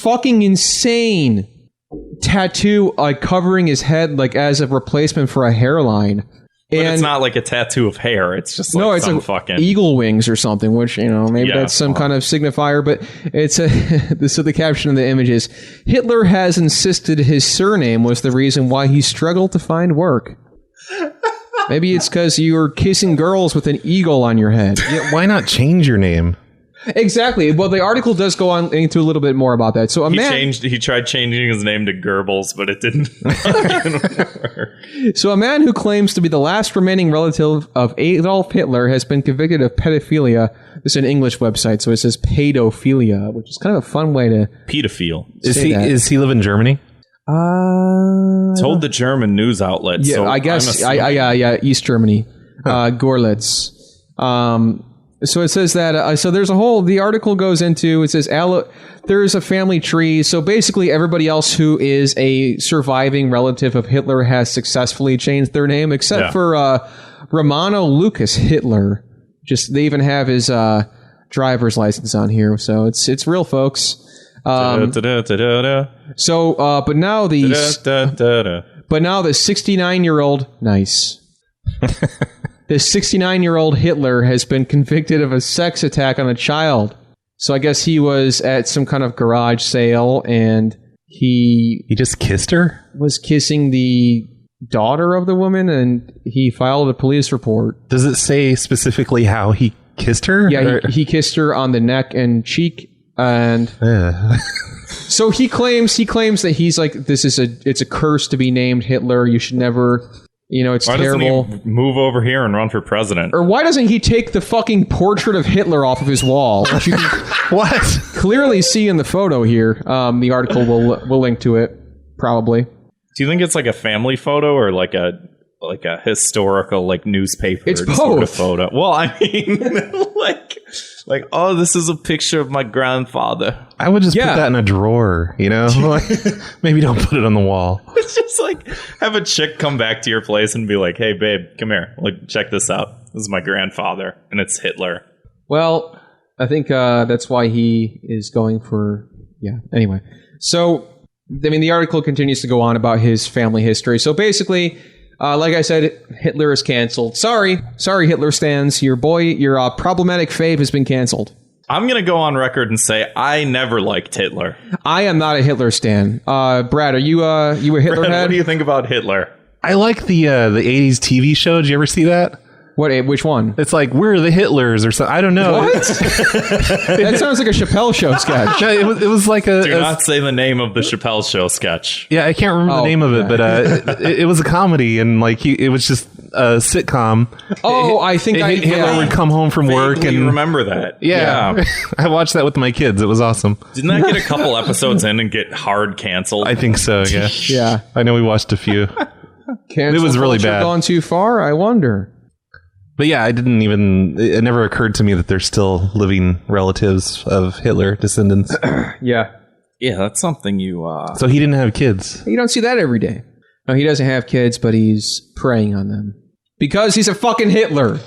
fucking insane tattoo covering his head as a replacement for a hairline. But it's not a tattoo of hair. It's just it's some fucking eagle wings or something, which, maybe that's some kind of signifier. But it's so the caption of the image is, Hitler has insisted his surname was the reason why he struggled to find work. Maybe it's because you were kissing girls with an eagle on your head. Yeah, why not change your name? Exactly. Well, the article does go on into a little bit more about that. So he tried changing his name to Goebbels, but it didn't work. So a man who claims to be the last remaining relative of Adolf Hitler has been convicted of pedophilia. This is an English website, so it says pedophilia, which is kind of a fun way to pedophile. Does he live in Germany? Told the German news outlet. Yeah, so I guess. Yeah, East Germany. Gorlitz. So it says that, so there's the article goes into, it says, there's a family tree. So basically everybody else who is a surviving relative of Hitler has successfully changed their name, except for Romano Lucas Hitler. They even have his driver's license on here. So it's real, folks. But now the 69-year-old, nice. This 69-year-old Hitler has been convicted of a sex attack on a child. So I guess he was at some kind of garage sale and he just kissed her? Was kissing the daughter of the woman and he filed a police report. Does it say specifically how he kissed her? Yeah, he kissed her on the neck and cheek and so he claims that he's like, it's a curse to be named Hitler. You should never... it's terrible. Why doesn't he move over here and run for president? Or why doesn't he take the fucking portrait of Hitler off of his wall? Which you can clearly see in the photo here. The article will link to it, probably. Do you think it's like a family photo or like a historical newspaper? It's both. Sort of photo. Well, I mean, like, oh, this is a picture of my grandfather. I would just put that in a drawer, maybe don't put it on the wall. It's just like have a chick come back to your place and be like, hey, babe, come here. Check this out. This is my grandfather, and it's Hitler. Well, I think that's why he is going for, Anyway, so, the article continues to go on about his family history. So basically... like I said, Hitler is canceled. Sorry, Hitler stans. Your problematic fave has been canceled. I'm going to go on record and say I never liked Hitler. I am not a Hitler stan. Brad, are you a Hitler Brad, head? What do you think about Hitler? I like the 80s TV show. Did you ever see that? Which one? It's like, we're the Hitlers or something. I don't know. What? That sounds like a Chappelle Show sketch. No, it was like Do not say the name of the Chappelle Show sketch. Yeah, I can't remember the name of it, but it was a comedy, and it was just a sitcom. Oh, I think Hitler would come home from work and remember that. Yeah. I watched that with my kids. It was awesome. Didn't that get a couple episodes in and get hard canceled? I think so. Yeah. Yeah. I know we watched a few. Cancel it was really bad. Gone too far? I wonder. But yeah, it never occurred to me that there's still living relatives of Hitler descendants. Yeah. Yeah, that's something you... So he didn't have kids. You don't see that every day. No, he doesn't have kids, but he's preying on them. Because he's a fucking Hitler.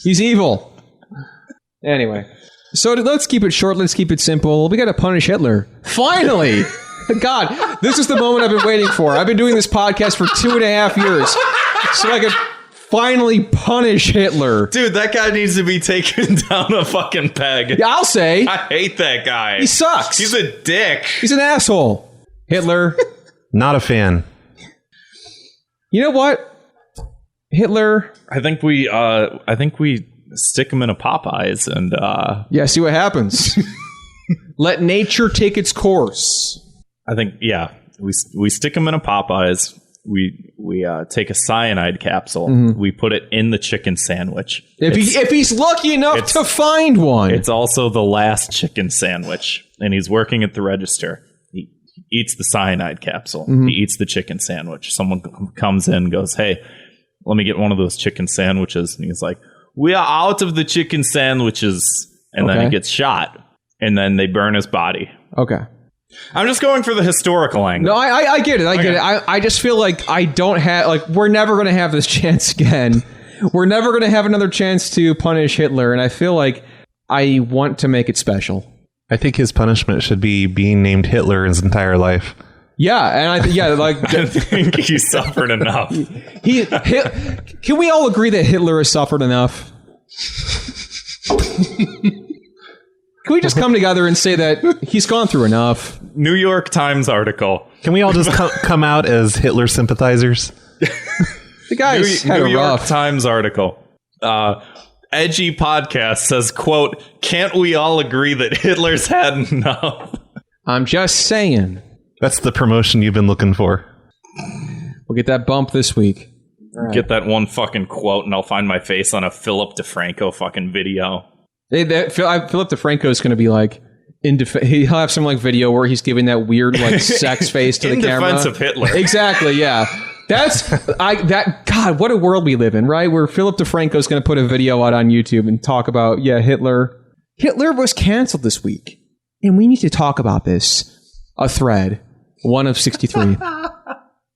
He's evil. Anyway. So let's keep it short. Let's keep it simple. We got to punish Hitler. Finally! God, this is the moment I've been waiting for. I've been doing this podcast for 2.5 years. So I could... finally punish Hitler. Dude, that guy needs to be taken down a fucking peg. Yeah, I'll say. I hate that guy. He sucks. He's a dick. He's an asshole. Hitler. Not a fan. You know what? Hitler. I think we stick him in a Popeyes and see what happens. Let nature take its course. I think we stick him in a Popeyes. We take a cyanide capsule. Mm-hmm. We put it in the chicken sandwich. If he's lucky enough to find one. It's also the last chicken sandwich, and he's working at the register. He eats the cyanide capsule. Mm-hmm. He eats the chicken sandwich. Someone comes in and goes, hey, let me get one of those chicken sandwiches. And he's like, we are out of the chicken sandwiches. And then he gets shot. And then they burn his body. Okay. I'm just going for the historical angle. No, I get it. I get it. I just feel like I don't have... we're never going to have this chance again. We're never going to have another chance to punish Hitler. And I feel like I want to make it special. I think his punishment should be being named Hitler his entire life. Yeah, and I think he suffered enough. Can we all agree that Hitler has suffered enough? Can we just come together and say that he's gone through enough? New York Times article. Can we all just come out as Hitler sympathizers? The guy's had New a York rough. Times article. Edgy podcast says, quote, can't we all agree that Hitler's had enough? I'm just saying. That's the promotion you've been looking for. We'll get that bump this week. Right. Get that one fucking quote and I'll find my face on a Philip DeFranco fucking video. Philip DeFranco is going to be like, he'll have some like video where he's giving that weird like sex face to the camera. In defense of Hitler. Exactly, yeah. God, what a world we live in, right? Where Philip DeFranco's going to put a video out on YouTube and talk about, Hitler was canceled this week. And we need to talk about this. A thread. One of 63.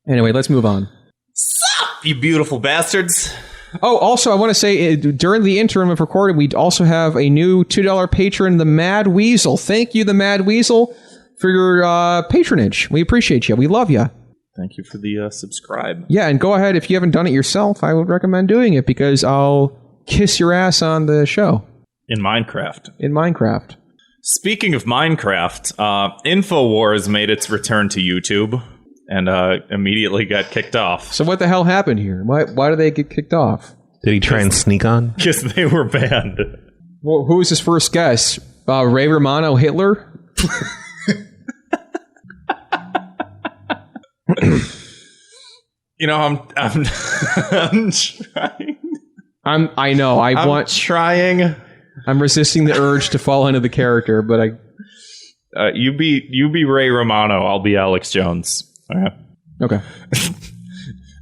Anyway, let's move on. Sup, you beautiful bastards. Oh, also, I want to say, during the interim of recording, we also have a new $2 patron, the Mad Weasel. Thank you, the Mad Weasel, for your patronage. We appreciate you. We love you. Thank you for the subscribe. Yeah, and go ahead. If you haven't done it yourself, I would recommend doing it because I'll kiss your ass on the show. In Minecraft. Speaking of Minecraft, InfoWars made its return to YouTube and immediately got kicked off. So what the hell happened here? Why did they get kicked off? Did he try and sneak on? Because they were banned. Well, who was his first guest? Ray Romano, Hitler? You know, I'm trying. I'm trying. I'm resisting the urge to fall into the character, but you be Ray Romano. I'll be Alex Jones. Okay.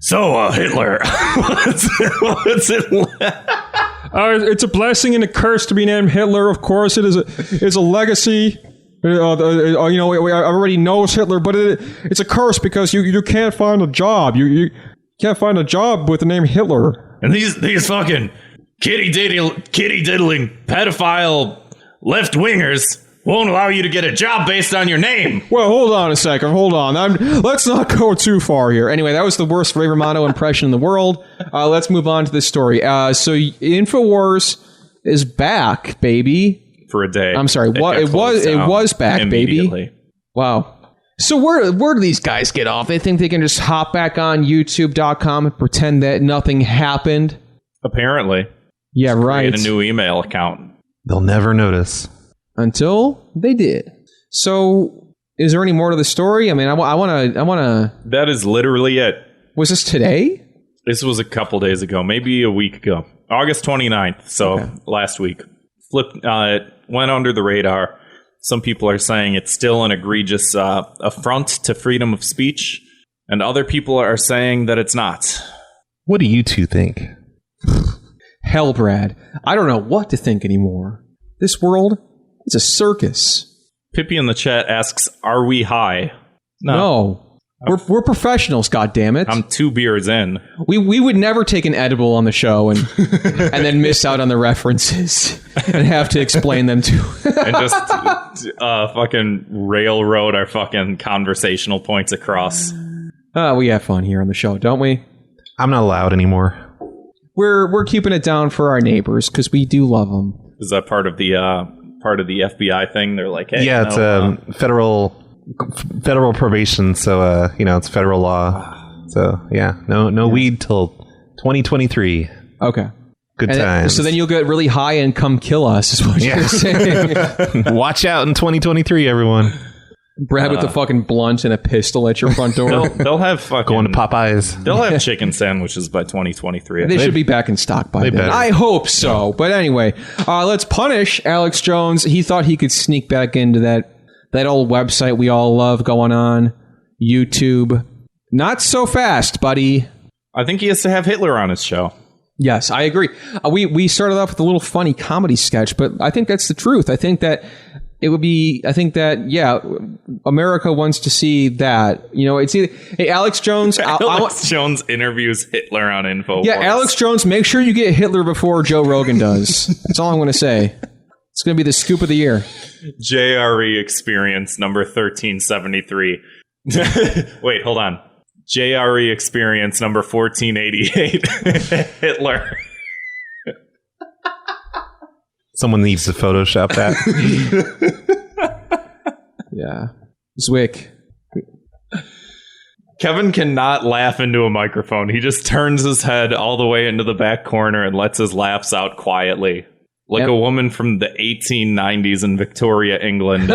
So, Hitler, what's it? It's a blessing and a curse to be named Hitler. Of course, it is a legacy. I already knows Hitler, but it's a curse because you can't find a job. You can't find a job with the name Hitler. And these fucking kitty diddling pedophile left wingers won't allow you to get a job based on your name. Well, hold on a second. Hold on. Let's not go too far here. Anyway, that was the worst Ray Romano impression in the world. Let's move on to this story. So InfoWars is back, baby. For a day. I'm sorry. It was back, baby. Wow. So where do these guys get off? They think they can just hop back on YouTube.com and pretend that nothing happened? Apparently. Yeah, right. Create a new email account. They'll never notice. Until they did. So, is there any more to the story? I mean, I want to... That is literally it. Was this today? This was a couple days ago, maybe a week ago. August 29th, so last week. It went under the radar. Some people are saying it's still an egregious affront to freedom of speech, and other people are saying that it's not. What do you two think? Hell, Brad. I don't know what to think anymore. This world is a circus. Pippi in the chat asks, are we high? No. We're professionals, goddammit. I'm 2 beers in. We would never take an edible on the show and then miss out on the references and have to explain them to and just fucking railroad our fucking conversational points across. We have fun here on the show, don't we? I'm not allowed anymore. We're keeping it down for our neighbors because we do love them. Is that part of the FBI thing? They're like, hey, yeah, it's federal probation, so it's federal law. So yeah, no weed till 2023. Okay, good times. So then you'll get really high and come kill us, is what you're saying. Watch out in 2023, everyone. Brad with the fucking blunt and a pistol at your front door. They'll have fucking going to Popeyes. They'll have chicken sandwiches by 2023. They should be back in stock by then. Better. I hope so. But anyway, let's punish Alex Jones. He thought he could sneak back into that old website we all love going on, YouTube. Not so fast, buddy. I think he has to have Hitler on his show. Yes, I agree. We started off with a little funny comedy sketch, but I think that's the truth. I think that America wants to see that. You know, it's either, hey, Alex Jones. Alex Jones interviews Hitler on InfoWars. Yeah, Alex Jones, make sure you get Hitler before Joe Rogan does. That's all I'm going to say. It's going to be the scoop of the year. JRE experience number 1373. Wait, hold on. JRE experience number 1488. Hitler. Someone needs to Photoshop that. Yeah. Zwick. Kevin cannot laugh into a microphone. He just turns his head all the way into the back corner and lets his laughs out quietly. Like a woman from the 1890s in Victoria, England.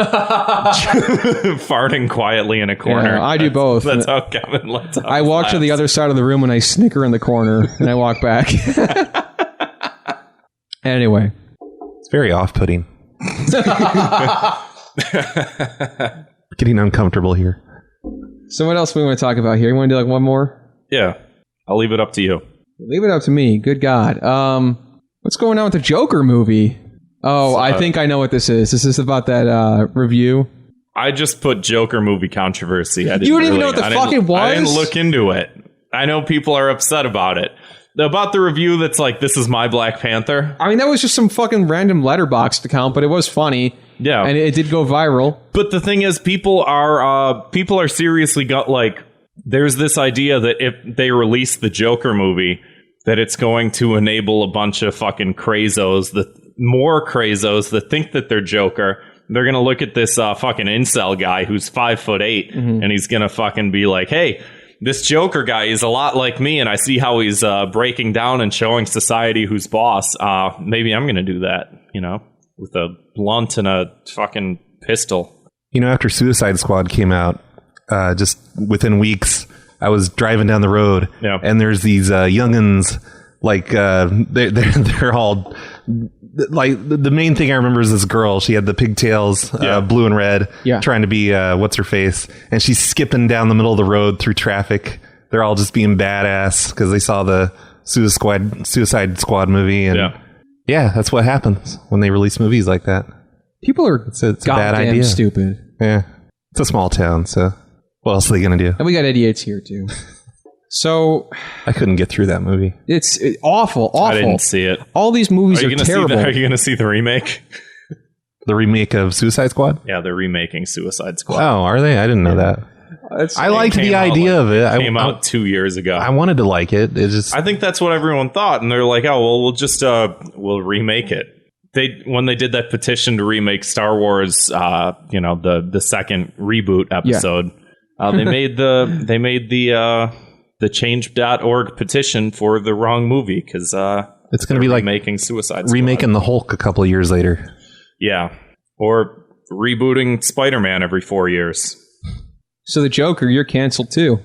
Farting quietly in a corner. Yeah, I do both. That's how Kevin lets out. I walk to the other side of the room and I snicker in the corner and I walk back. Anyway. It's very off-putting. Getting uncomfortable here. So what else we want to talk about here? You want to do like one more? Yeah, I'll leave it up to you. Leave it up to me. Good God. What's going on with the Joker movie? Oh, I think I know what this is. This is about that review. I just put Joker movie controversy. You don't even know what the fuck it was? I didn't look into it. I know people are upset about it. About the review that's like, this is my Black Panther. I mean, that was just some fucking random Letterboxd account, but it was funny. Yeah. And it did go viral. But the thing is, people are seriously got like, there's this idea that if they release the Joker movie, that it's going to enable a bunch of fucking crazos, more crazos that think that they're Joker. They're going to look at this fucking incel guy who's 5'8", and he's going to fucking be like, hey, this Joker guy is a lot like me, and I see how he's breaking down and showing society who's boss. Maybe I'm going to do that, with a blunt and a fucking pistol. After Suicide Squad came out, just within weeks, I was driving down the road, and there's these youngins, like they're all like the main thing I remember is this girl. She had the pigtails, blue and red, trying to be what's her face, and she's skipping down the middle of the road through traffic. They're all just being badass because they saw the Suicide Squad movie, and that's what happens when they release movies like that. People are it's a bad idea. Stupid. Yeah, it's a small town, so what else are they gonna do? And we got idiots here too. So I couldn't get through that movie. It's awful. I didn't see it. All these movies are terrible. Are you going to see the remake? The remake of Suicide Squad? Yeah, they're remaking Suicide Squad. Oh, are they? I didn't know that. I liked the idea of it. It came out 2 years ago. I wanted to like it. I think that's what everyone thought, and they're like, "Oh, well, we'll remake it." When they did that petition to remake Star Wars, the second reboot episode, they made the change.org petition for the wrong movie because it's going to be like making Suicide Squad. Remaking the Hulk a couple of years later. Yeah. Or rebooting Spider-Man every 4 years. So the Joker, you're canceled too.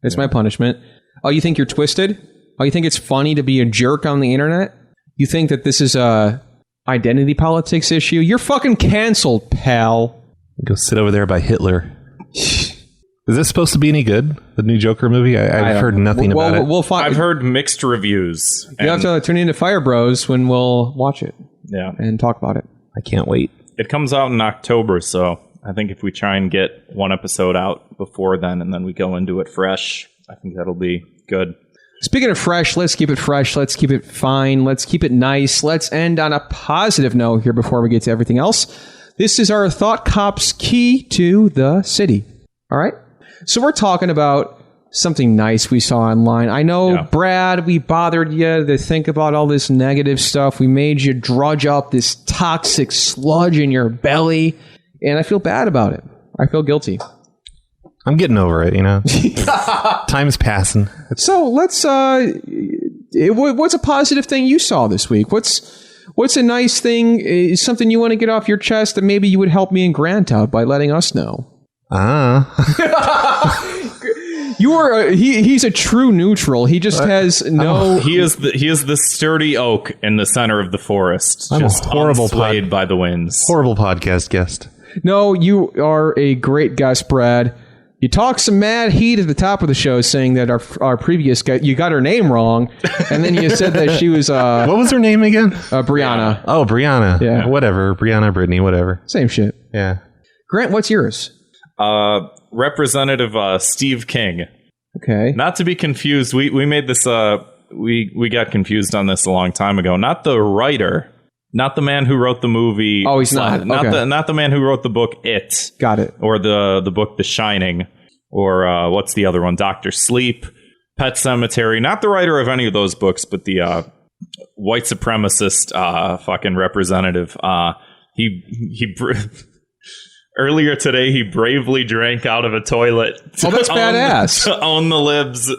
It's my punishment. Oh, you think you're twisted? Oh, you think it's funny to be a jerk on the internet? You think that this is a identity politics issue? You're fucking canceled, pal. Go sit over there by Hitler. Is this supposed to be any good? The new Joker movie? I've heard nothing about it. I've heard mixed reviews. You have to turn into Fire Bros when we'll watch it. Yeah. And talk about it. I can't wait. It comes out in October, so I think if we try and get one episode out before then and then we go into it fresh, I think that'll be good. Speaking of fresh, let's keep it fresh. Let's keep it fine. Let's keep it nice. Let's end on a positive note here before we get to everything else. This is our Thought Cop's key to the city. All right? So we're talking about something nice we saw online. I know, Brad, we bothered you to think about all this negative stuff. We made you drudge up this toxic sludge in your belly, and I feel bad about it. I feel guilty. I'm getting over it, Time's passing. So let's, what's a positive thing you saw this week? What's a nice thing, something you want to get off your chest that maybe you would help me and Grant out by letting us know? He's a true neutral. He just has no. He is the sturdy oak in the center of the forest, I'm just a horrible swayed by the winds. Horrible podcast guest. No, you are a great guest, Brad. You talk some mad heat at the top of the show, saying that our previous guest, you got her name wrong, and then you said that she was what was her name again? Brianna. Oh, Brianna. Yeah, whatever. Brianna, Brittany, whatever. Same shit. Yeah. Grant, what's yours? Representative Steve King. Okay. Not to be confused, we made this. We got confused on this a long time ago. Not the writer, not the man who wrote the movie. Oh, he's not. Okay. Not the man who wrote the book It. Got it. Or the book The Shining, or what's the other one? Dr. Sleep, Pet Sematary. Not the writer of any of those books, but the white supremacist fucking representative. Earlier today, he bravely drank out of a toilet. Oh, that's badass. To own the libs.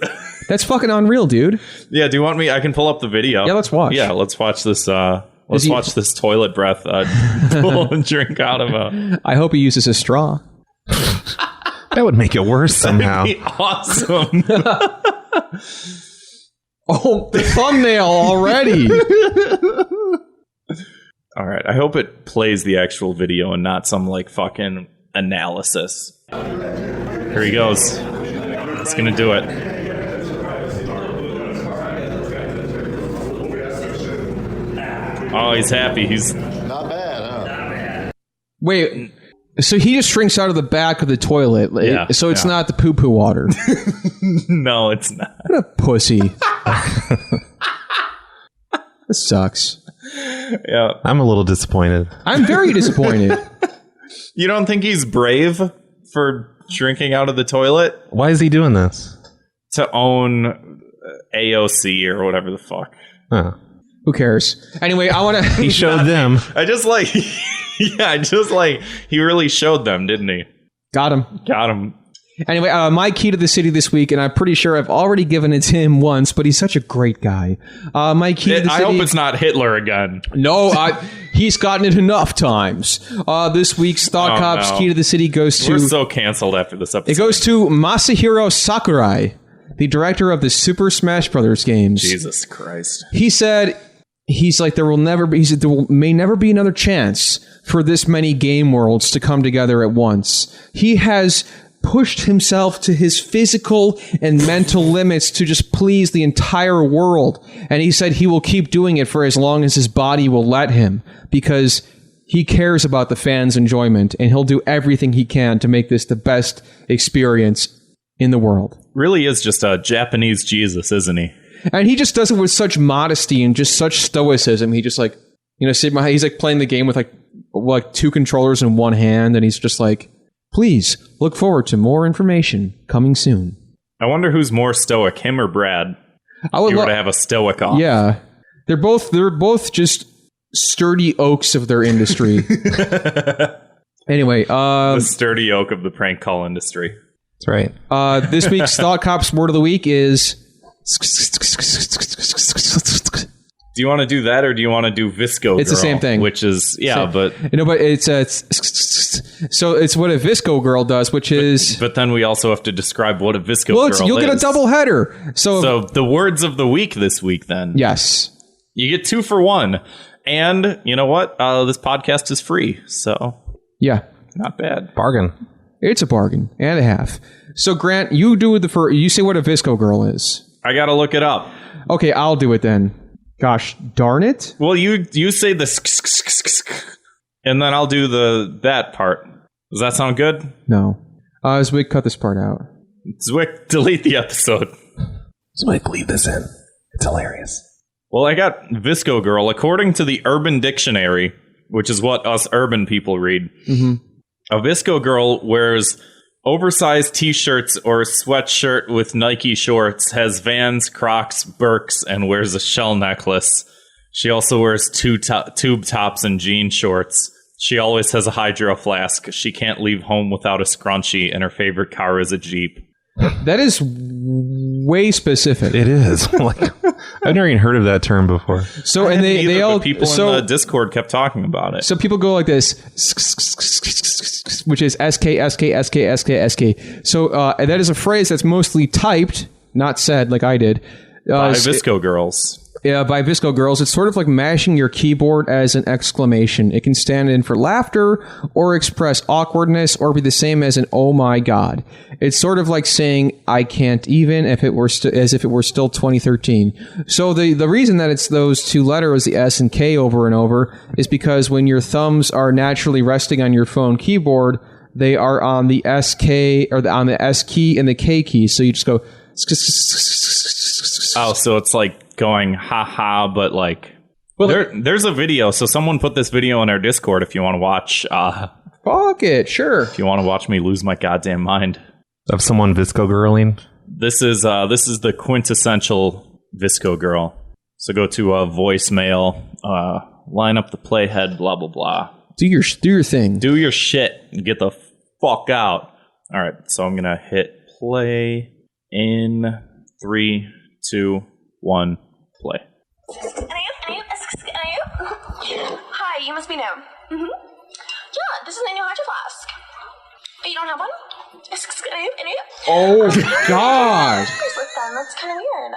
That's fucking unreal, dude. Yeah, do you want me? I can pull up the video. Yeah, let's watch. Yeah, let's watch this. Watch this toilet breath pull and drink out of a... I hope he uses a straw. That would make it worse somehow. That'd be awesome. Oh, the thumbnail already. All right, I hope it plays the actual video and not some like fucking analysis. Here he goes. He's gonna do it. Oh, he's happy. He's Not bad, huh? Wait, so he just drinks out of the back of the toilet. Yeah, So it's not the poo-poo water. no, it's not. What a pussy. This sucks. Yeah, I'm a little disappointed. I'm very disappointed. you don't think he's brave for drinking out of the toilet Why is he doing this? to own AOC or whatever the fuck? Oh. Who cares? Anyway, I want to... He showed them. I just like, he really showed them, didn't he? Got him. Got him. Anyway, my key to the city this week, and I'm pretty sure I've already given it to him once, but he's such a great guy. My key to the city... I hope it's not Hitler again. No, he's gotten it enough times. This week's Thought Cops key to the city goes to... We're so canceled after this episode. It goes to Masahiro Sakurai, the director of the Super Smash Brothers games. Jesus Christ. He said... He's like, there may never be another chance for this many game worlds to come together at once. He has pushed himself to his physical and mental limits to just please the entire world. And he said he will keep doing it for as long as his body will let him, because he cares about the fans' enjoyment, and he'll do everything he can to make this the best experience in the world. Really is just a Japanese Jesus, isn't he? And he just does it with such modesty and just such stoicism. He just like, he's like playing the game with like two controllers in one hand, and he's just like, please look forward to more information coming soon. I wonder who's more stoic, him or Brad? I would you were to have a stoic off. Yeah. They're both just sturdy oaks of their industry. Anyway, the sturdy oak of the prank call industry. That's right. This week's Thought Cops word of the week is... Do you want to do that, or do you want to do Visco Girl? It's the same thing. Which is, but it's so it's what a Visco Girl does, which is... But then we also have to describe what a Visco Girl is. You'll get a double header. So the words of the week this week, then. Yes. You get 2 for 1. And you know what? This podcast is free, so... Yeah. Not bad. Bargain. It's a bargain and a half. So, Grant, you do you say what a Visco Girl is. I gotta look it up. Okay, I'll do it then. Gosh darn it. Well, you say the and then I'll do that part. Does that sound good? No. Zwick, cut this part out. Zwick, delete the episode. Zwick, leave this in. It's hilarious. Well, I got Visco Girl. According to the Urban Dictionary, which is what us urban people read, a Visco Girl wears oversized t-shirts or a sweatshirt with Nike shorts, has Vans, Crocs, Birks, and wears a shell necklace. She also wears tube tops and jean shorts. She always has a hydro flask. She can't leave home without a scrunchie, and her favorite car is a Jeep. That is way specific. It is. I've never even heard of that term before. So, and they all people in the Discord kept talking about it. So people go like this, which is SK, SK, SK, SK, SK. So that is a phrase that's mostly typed, not said like I did. By Visco Girls. Yeah, by Visco Girls. It's sort of like mashing your keyboard as an exclamation. It can stand in for laughter or express awkwardness or be the same as an oh my god. It's sort of like saying I can't even as if it were still 2013. So the reason that it's those two letters, the S and K over and over, is because when your thumbs are naturally resting on your phone keyboard, they are on the SK or on the S key and the K key. So you just go. Oh, so it's like going ha, but like... Well, there's a video. So someone put this video in our Discord if you want to watch... fuck it, sure. If you want to watch me lose my goddamn mind. Of someone Visco girling? This is the quintessential Visco Girl. So go to voicemail, line up the playhead, blah, blah, blah. Do your thing. Do your shit and get the fuck out. All right, so I'm going to hit play in 3, 2, 1, play. Hi, you must be new. Yeah, this is my new hydro flask. Oh, you don't have one? Oh, God. Then that's kind of weird.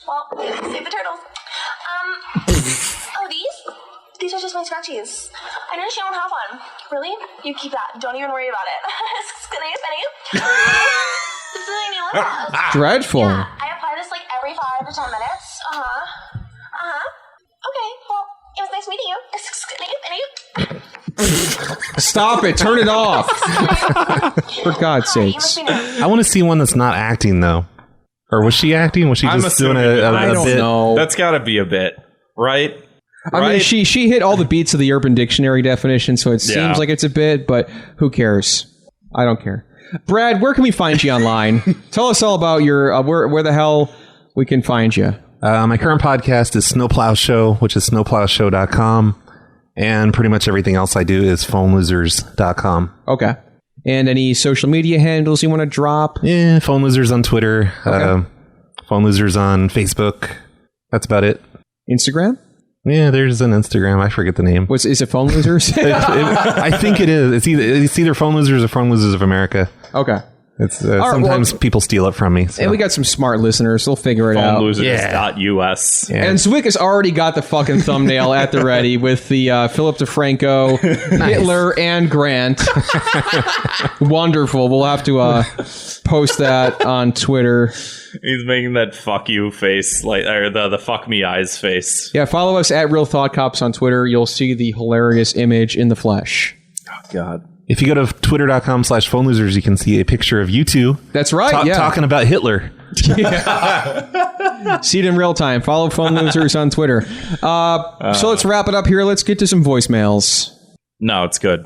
Well, save the turtles. Oh, these? These are just my scratchies. I noticed you don't have one. Really? You keep that. Don't even worry about it. This is my new lip gloss. Dreadful. Yeah, I apply this like every 5 to 10 minutes. Stop it. Turn it off. For God's sakes. I want to see one that's not acting, though. Or was she acting? Was she just doing a I don't bit? know. That's got to be a bit, right? I mean, she hit all the beats of the Urban Dictionary definition, so it seems like it's a bit, but who cares? I don't care. Brad, where can we find you online? Tell us all about your where the hell we can find you. My current podcast is Snowplow Show, which is snowplowshow.com. And pretty much everything else I do is phonelosers.com. Okay. And any social media handles you want to drop? Yeah, Phone Losers on Twitter. Okay. Phone Losers on Facebook. That's about it. Instagram? Yeah, there's an Instagram. I forget the name. Is it Phone Losers? I think it is. It's either Phone Losers or Phone Losers of America. Okay. It's sometimes people steal it from me. So. And we got some smart listeners. They'll figure it out. PhoneLosers.us. Yeah. And Zwick has already got the fucking thumbnail at the ready with the Philip DeFranco, Hitler, and Grant. Wonderful. We'll have to post that on Twitter. He's making that fuck you face, or the fuck me eyes face. Yeah, follow us at Real Thought Cops on Twitter. You'll see the hilarious image in the flesh. Oh, God. If you go to twitter.com/phonelosers, you can see a picture of you two. That's right, talking about Hitler. See it in real time. Follow Phone Losers on Twitter. So let's wrap it up here. Let's get to some voicemails. No, it's good.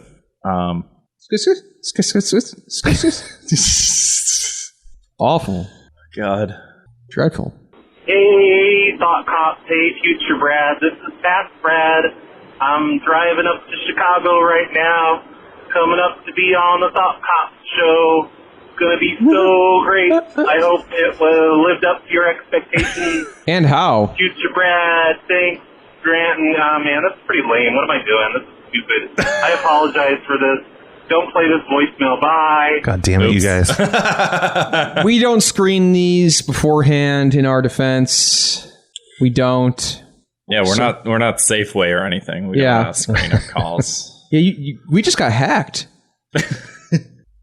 Awful. God. Dreadful. Hey, Thought Cops. Hey, Future Brad. This is Fast Brad. I'm driving up to Chicago right now. Coming up to be on the Thought Cops show. It's going to be so great. I hope it lived up to your expectations. And how? Future Brad, thanks, Grant. Man, that's pretty lame. What am I doing? This is stupid. I apologize for this. Don't play this voicemail. Bye. God damn it, you guys. We don't screen these beforehand in our defense. We don't. Yeah, we're not Safeway or anything. We don't screen our calls. Yeah, we just got hacked.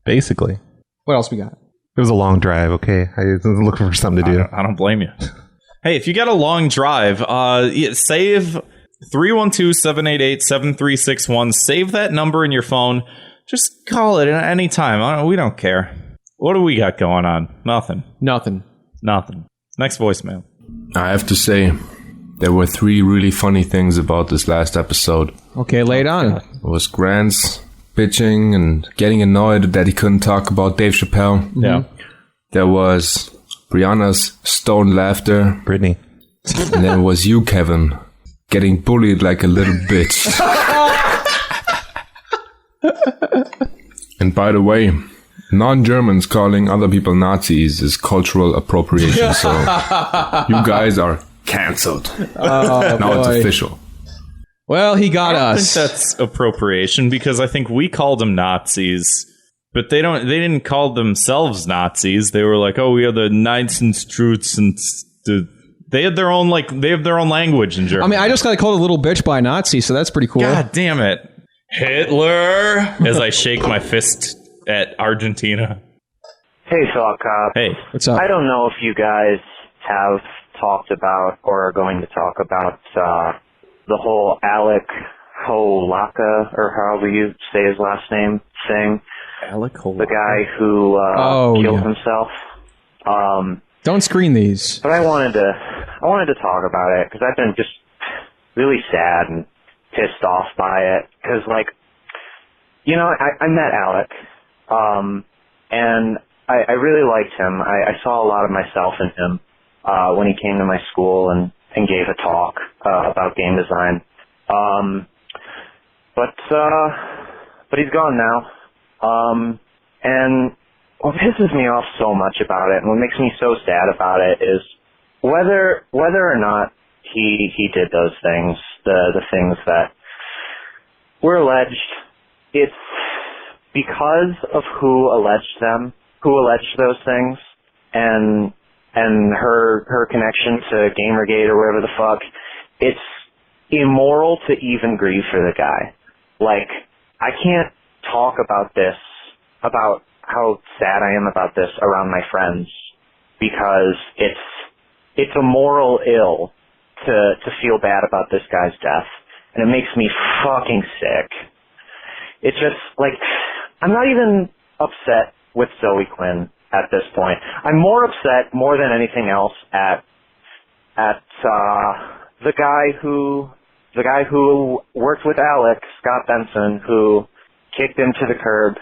Basically. What else we got? It was a long drive, okay? I was looking for something to do. I don't blame you. Hey, if you got a long drive, save 312-788-7361. Save that number in your phone. Just call it at any time. We don't care. What do we got going on? Nothing. Nothing. Next voicemail. I have to say, there were 3 really funny things about this last episode. Okay, lay it on. It was Grant's bitching and getting annoyed that he couldn't talk about Dave Chappelle. Yeah. There was Brianna's stoned laughter. Brittany. And there was you, Kevin, getting bullied like a little bitch. And by the way, non-Germans calling other people Nazis is cultural appropriation, so you guys are cancelled. Now it's official. Well, he got I us. think that's appropriation because I think we called them Nazis, but they didn't call themselves Nazis. They were like, oh, we are the Knights and Strutes, and they have their own language in German. I mean, I just got called a little bitch by a Nazi, so that's pretty cool. God damn it. Hitler! As I shake my fist at Argentina. Hey, Thought Cop. Hey. What's up? I don't know if you guys have talked about or are going to talk about the whole Alec Holaka, or however you say his last name, thing. Alec Holaka? The guy who killed himself. Don't screen these. But I wanted to talk about it because I've been just really sad and pissed off by it. Because, like, you know, I met Alec, and I really liked him. I saw a lot of myself in him when he came to my school and gave a talk about game design. But he's gone now. And what pisses me off so much about it, and what makes me so sad about it, is whether or not he did those things, the things that were alleged, it's because of who alleged those things, and her connection to Gamergate or whatever the fuck. It's immoral to even grieve for the guy. Like, I can't talk about how sad I am about this around my friends, because it's a moral ill to feel bad about this guy's death, and it makes me fucking sick. It's just like, I'm not even upset with Zoe Quinn at this point. I'm more upset, more than anything else, at the guy who worked with Alex, Scott Benson, who kicked him to the curb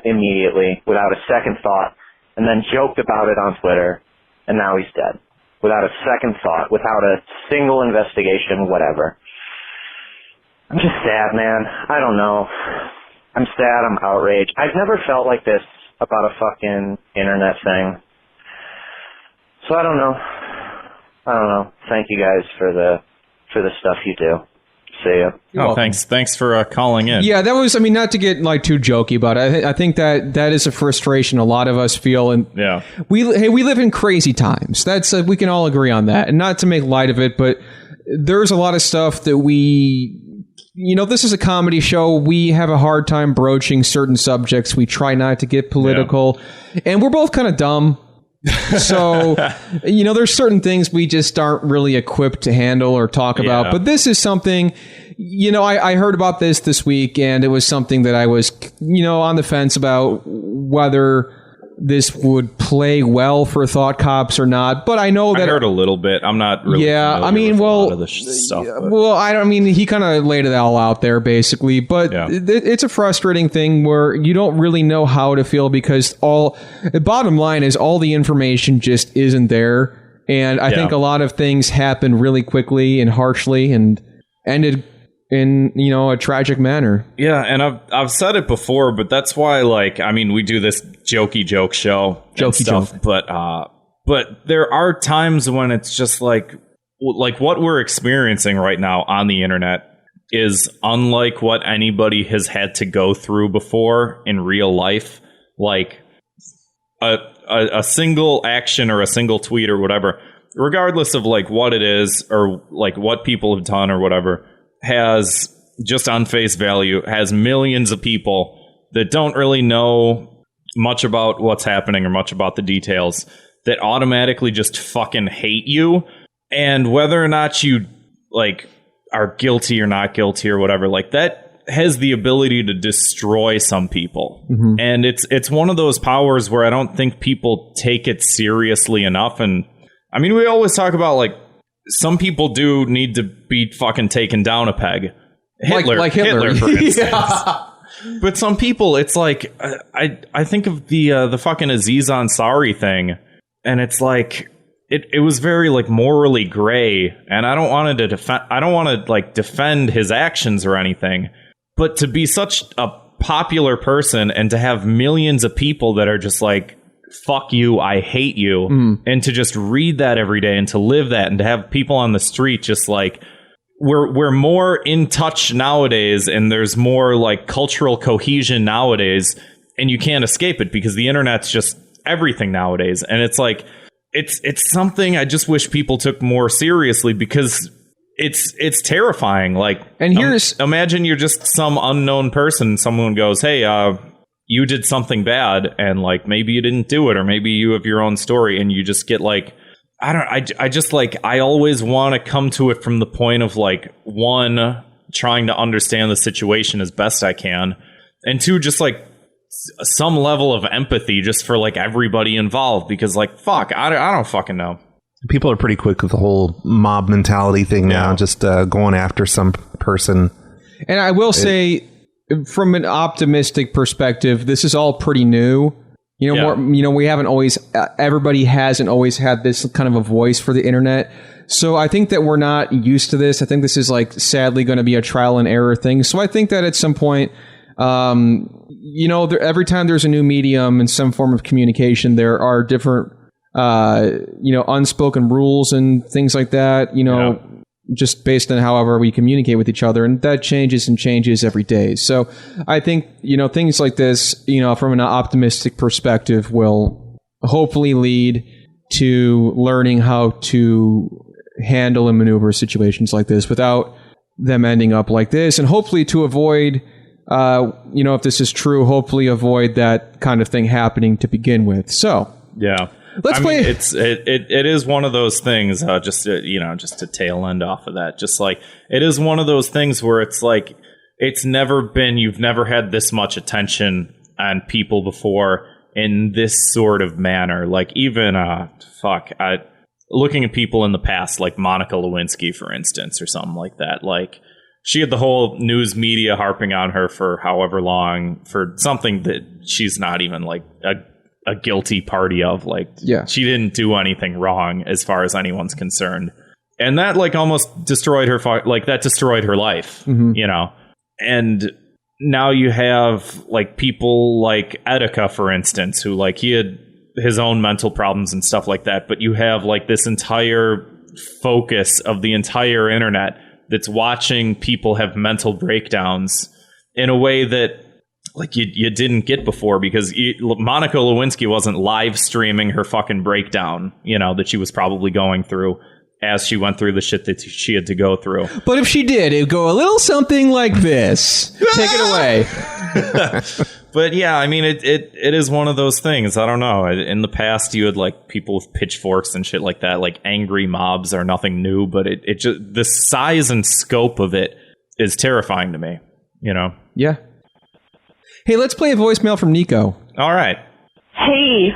immediately without a second thought, and then joked about it on Twitter, and now he's dead. Without a second thought, without a single investigation, whatever. I'm just sad, man. I don't know. I'm sad, I'm outraged. I've never felt like this about a fucking internet thing. So I don't know. Thank you guys for the stuff you do. See ya. Oh, thanks for calling in. Yeah, that was, I mean, not to get like too jokey about it. I think that is a frustration a lot of us feel, and yeah, we live in crazy times. That's we can all agree on that, and not to make light of it, but there's a lot of stuff that this is a comedy show. We have a hard time broaching certain subjects. We try not to get political, and we're both kind of dumb. So, there's certain things we just aren't really equipped to handle or talk about. But this is something, I heard about this week, and it was something that I was, on the fence about whether this would play well for Thought Cops or not. But I know that I heard a little bit. I'm not really familiar with a lot of this stuff. But. He kind of laid it all out there basically. But it's a frustrating thing where you don't really know how to feel, because the bottom line is all the information just isn't there. And I think a lot of things happen really quickly and harshly and ended in a tragic manner. Yeah, and I've said it before, but that's why we do this jokey joke show and stuff. But there are times when it's just like what we're experiencing right now on the internet is unlike what anybody has had to go through before in real life. Like a single action or a single tweet or whatever, regardless of what it is or what people have done or whatever, has just on face value has millions of people that don't really know much about what's happening or much about the details that automatically just fucking hate you. And whether or not you are guilty or not guilty or whatever, that has the ability to destroy some people. Mm-hmm. And it's one of those powers where I don't think people take it seriously enough. And I mean, we always talk about some people do need to be fucking taken down a peg. Hitler, for instance. Yeah. But some people, it's I think of the fucking Aziz Ansari thing, and it's it was very morally gray, and I don't want to defend his actions or anything, but to be such a popular person and to have millions of people that are just fuck you, I hate you, and to just read that every day and to live that and to have people on the street just we're more in touch nowadays, and there's more cultural cohesion nowadays, and you can't escape it because the internet's just everything nowadays. And it's it's something I just wish people took more seriously, because it's terrifying. And here's imagine you're just some unknown person, someone goes, hey, you did something bad, and maybe you didn't do it, or maybe you have your own story, and you just get I always want to come to it from the point of one, trying to understand the situation as best I can, and two, just some level of empathy just for everybody involved, because fuck, I don't fucking know. People are pretty quick with the whole mob mentality thing now, just going after some person. And I will say, from an optimistic perspective, this is all pretty new. We haven't always, everybody hasn't always had this kind of a voice for the internet. So I think that we're not used to this. I think this is sadly going to be a trial and error thing. So I think that at some point, every time there's a new medium and some form of communication, there are different, unspoken rules and things like that, just based on however we communicate with each other. And that changes and changes every day. So I think, things like this, from an optimistic perspective, will hopefully lead to learning how to handle and maneuver situations like this without them ending up like this. And hopefully to avoid, if this is true, hopefully avoid that kind of thing happening to begin with. So, yeah. Let's play. It is one of those things. Just to tail end off of that. Just it is one of those things where it's it's never been, you've never had this much attention on people before in this sort of manner. Like even, looking at people in the past, like Monica Lewinsky, for instance, or something like that. Like she had the whole news media harping on her for however long for something that she's not even like a guilty party of. Like she didn't do anything wrong as far as anyone's concerned. And that like almost destroyed her, that destroyed her life, you know? And now you have like people like Etika, for instance, who like he had his own mental problems and stuff like that. But you have like this entire focus of the entire internet that's watching people have mental breakdowns in a way that like you didn't get before, because Monica Lewinsky wasn't live streaming her fucking breakdown, you know, that she was probably going through as she went through the shit that she had to go through. But if she did, it'd go a little something like this. Take it away. But yeah, I mean, it is one of those things. I don't know. In the past, you had like people with pitchforks and shit like that. Like angry mobs are nothing new, but it just, the size and scope of it is terrifying to me, you know? Yeah. Hey, let's play a voicemail from Nico. All right. Hey,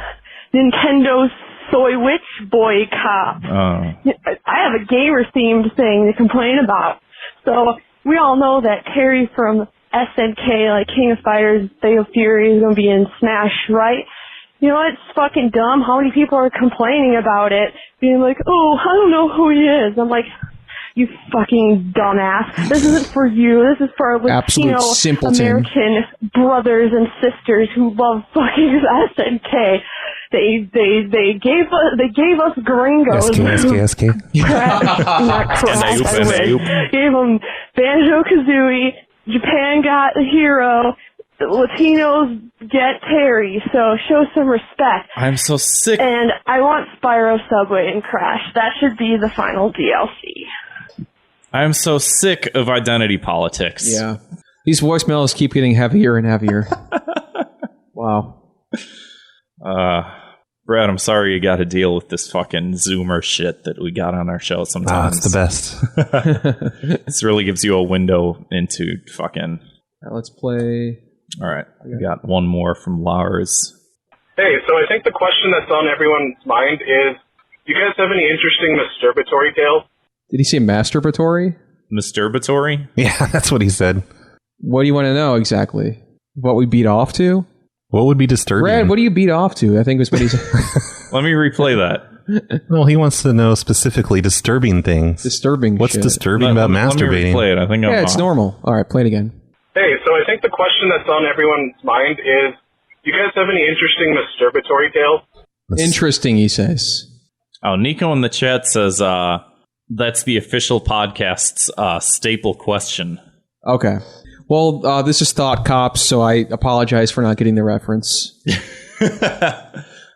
Nintendo's Soy Witch Boy Cop. I have a gamer-themed thing to complain about. So, we all know that Terry from SNK, like King of Fighters, Fatal Fury, is going to be in Smash, right? You know, it's fucking dumb. How many people are complaining about it? Being like, oh, I don't know who he is. I'm like, you fucking dumbass. This isn't for you. This is for our Latino American brothers and sisters who love fucking SNK. They gave us gringos. SK. Not crap. Gave them Banjo-Kazooie. Japan got a hero. The Latinos get Terry. So show some respect. I'm so sick. And I want Spyro, Subway, and Crash. That should be the final DLC. I'm so sick of identity politics. Yeah. These voicemails keep getting heavier and heavier. Wow. Brad, I'm sorry you got to deal with this fucking Zoomer shit that we got on our show sometimes. It's the best. This really gives you a window into fucking... Let's play... All right. We got one more from Lars. Hey, so I think the question that's on everyone's mind is, do you guys have any interesting masturbatory tales? Did he say masturbatory? Masturbatory? Yeah, that's what he said. What do you want to know exactly? What we beat off to? What would be disturbing? Brad, what do you beat off to? I think was what he said. Let me replay that. Well, he wants to know specifically disturbing things. Disturbing What's shit. disturbing about masturbating? Let me replay it. I think it's normal. All right, play it again. Hey, so I think the question that's on everyone's mind is, do you guys have any interesting masturbatory tales? Interesting, he says. Oh, Nico in the chat says that's the official podcast's staple question. Okay. Well, this is Thought Cops, so I apologize for not getting the reference.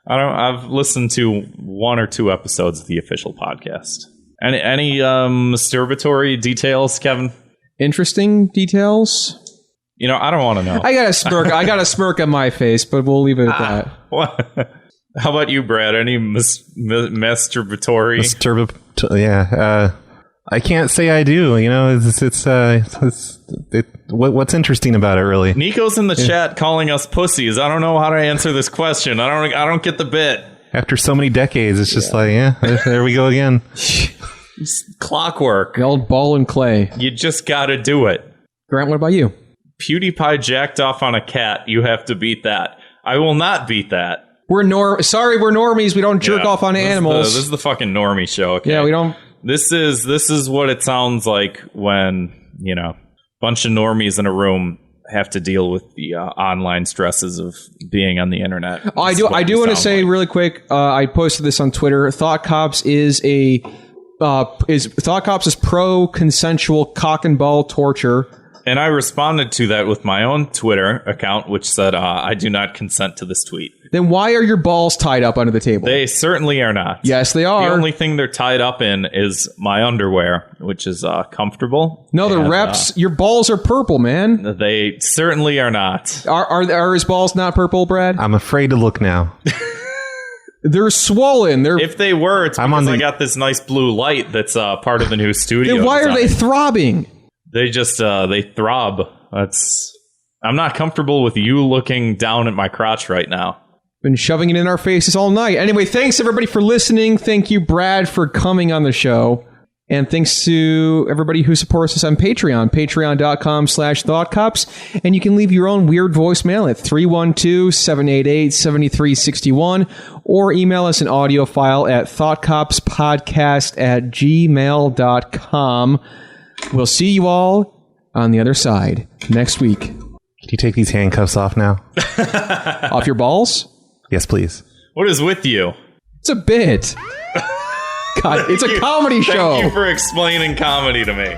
I've listened to 1 or 2 episodes of the official podcast. Any masturbatory details, Kevin? Interesting details? You know, I don't want to know. I got a smirk on my face, but we'll leave it at that. What? How about you, Brad? Any masturbatory? Yeah. I can't say I do. You know, what's interesting about it, really? Nico's in the chat calling us pussies. I don't know how to answer this question. I don't get the bit. After so many decades, it's just like, there we go again. It's clockwork. The old ball and clay. You just got to do it. Grant, what about you? PewDiePie jacked off on a cat. You have to beat that. I will not beat that. We're normies. We don't jerk off on animals. This is the fucking normie show. Okay? Yeah, we don't. This is what it sounds like when, you know, a bunch of normies in a room have to deal with the online stresses of being on the internet. I do want to say really quick, I posted this on Twitter. Thought Cops is pro consensual cock and ball torture. And I responded to that with my own Twitter account, which said, I do not consent to this tweet. Then why are your balls tied up under the table? They certainly are not. Yes, they are. The only thing they're tied up in is my underwear, which is comfortable. No, the reps, your balls are purple, man. They certainly are not. Are his balls not purple, Brad? I'm afraid to look now. They're swollen. If they were, it's because I got this nice blue light that's part of the new studio. Then why are they throbbing? They just they throb. I'm not comfortable with you looking down at my crotch right now. Been shoving it in our faces all night. Anyway, thanks everybody for listening. Thank you, Brad, for coming on the show. And thanks to everybody who supports us on Patreon, patreon.com/thoughtcops. And you can leave your own weird voicemail at 312-788-7361 or email us an audio file at thoughtcopspodcast@gmail.com. We'll see you all on the other side next week. Can you take these handcuffs off now? Off your balls? Yes, please. What is with you? It's a bit. God, it's a comedy show. Thank you for explaining comedy to me.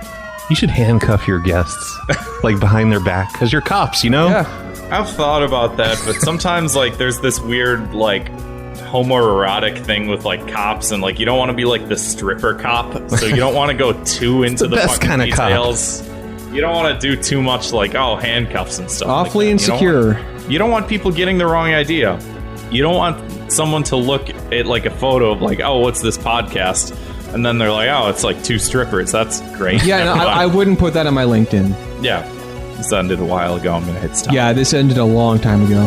You should handcuff your guests, like behind their back, because you're cops, you know? Yeah. I've thought about that, but sometimes like there's this weird like homoerotic thing with like cops, and like you don't want to be like the stripper cop, so you don't want to go too into the best fucking kind of details. You don't want to do too much like handcuffs and stuff. Awfully like insecure. You don't want people getting the wrong idea. You don't want someone to look at like a photo of like, oh, what's this podcast? And then they're like, oh, it's like two strippers. That's great. Yeah, no, I wouldn't put that on my LinkedIn. Yeah. This ended a while ago. I'm going to hit stop. Yeah, this ended a long time ago.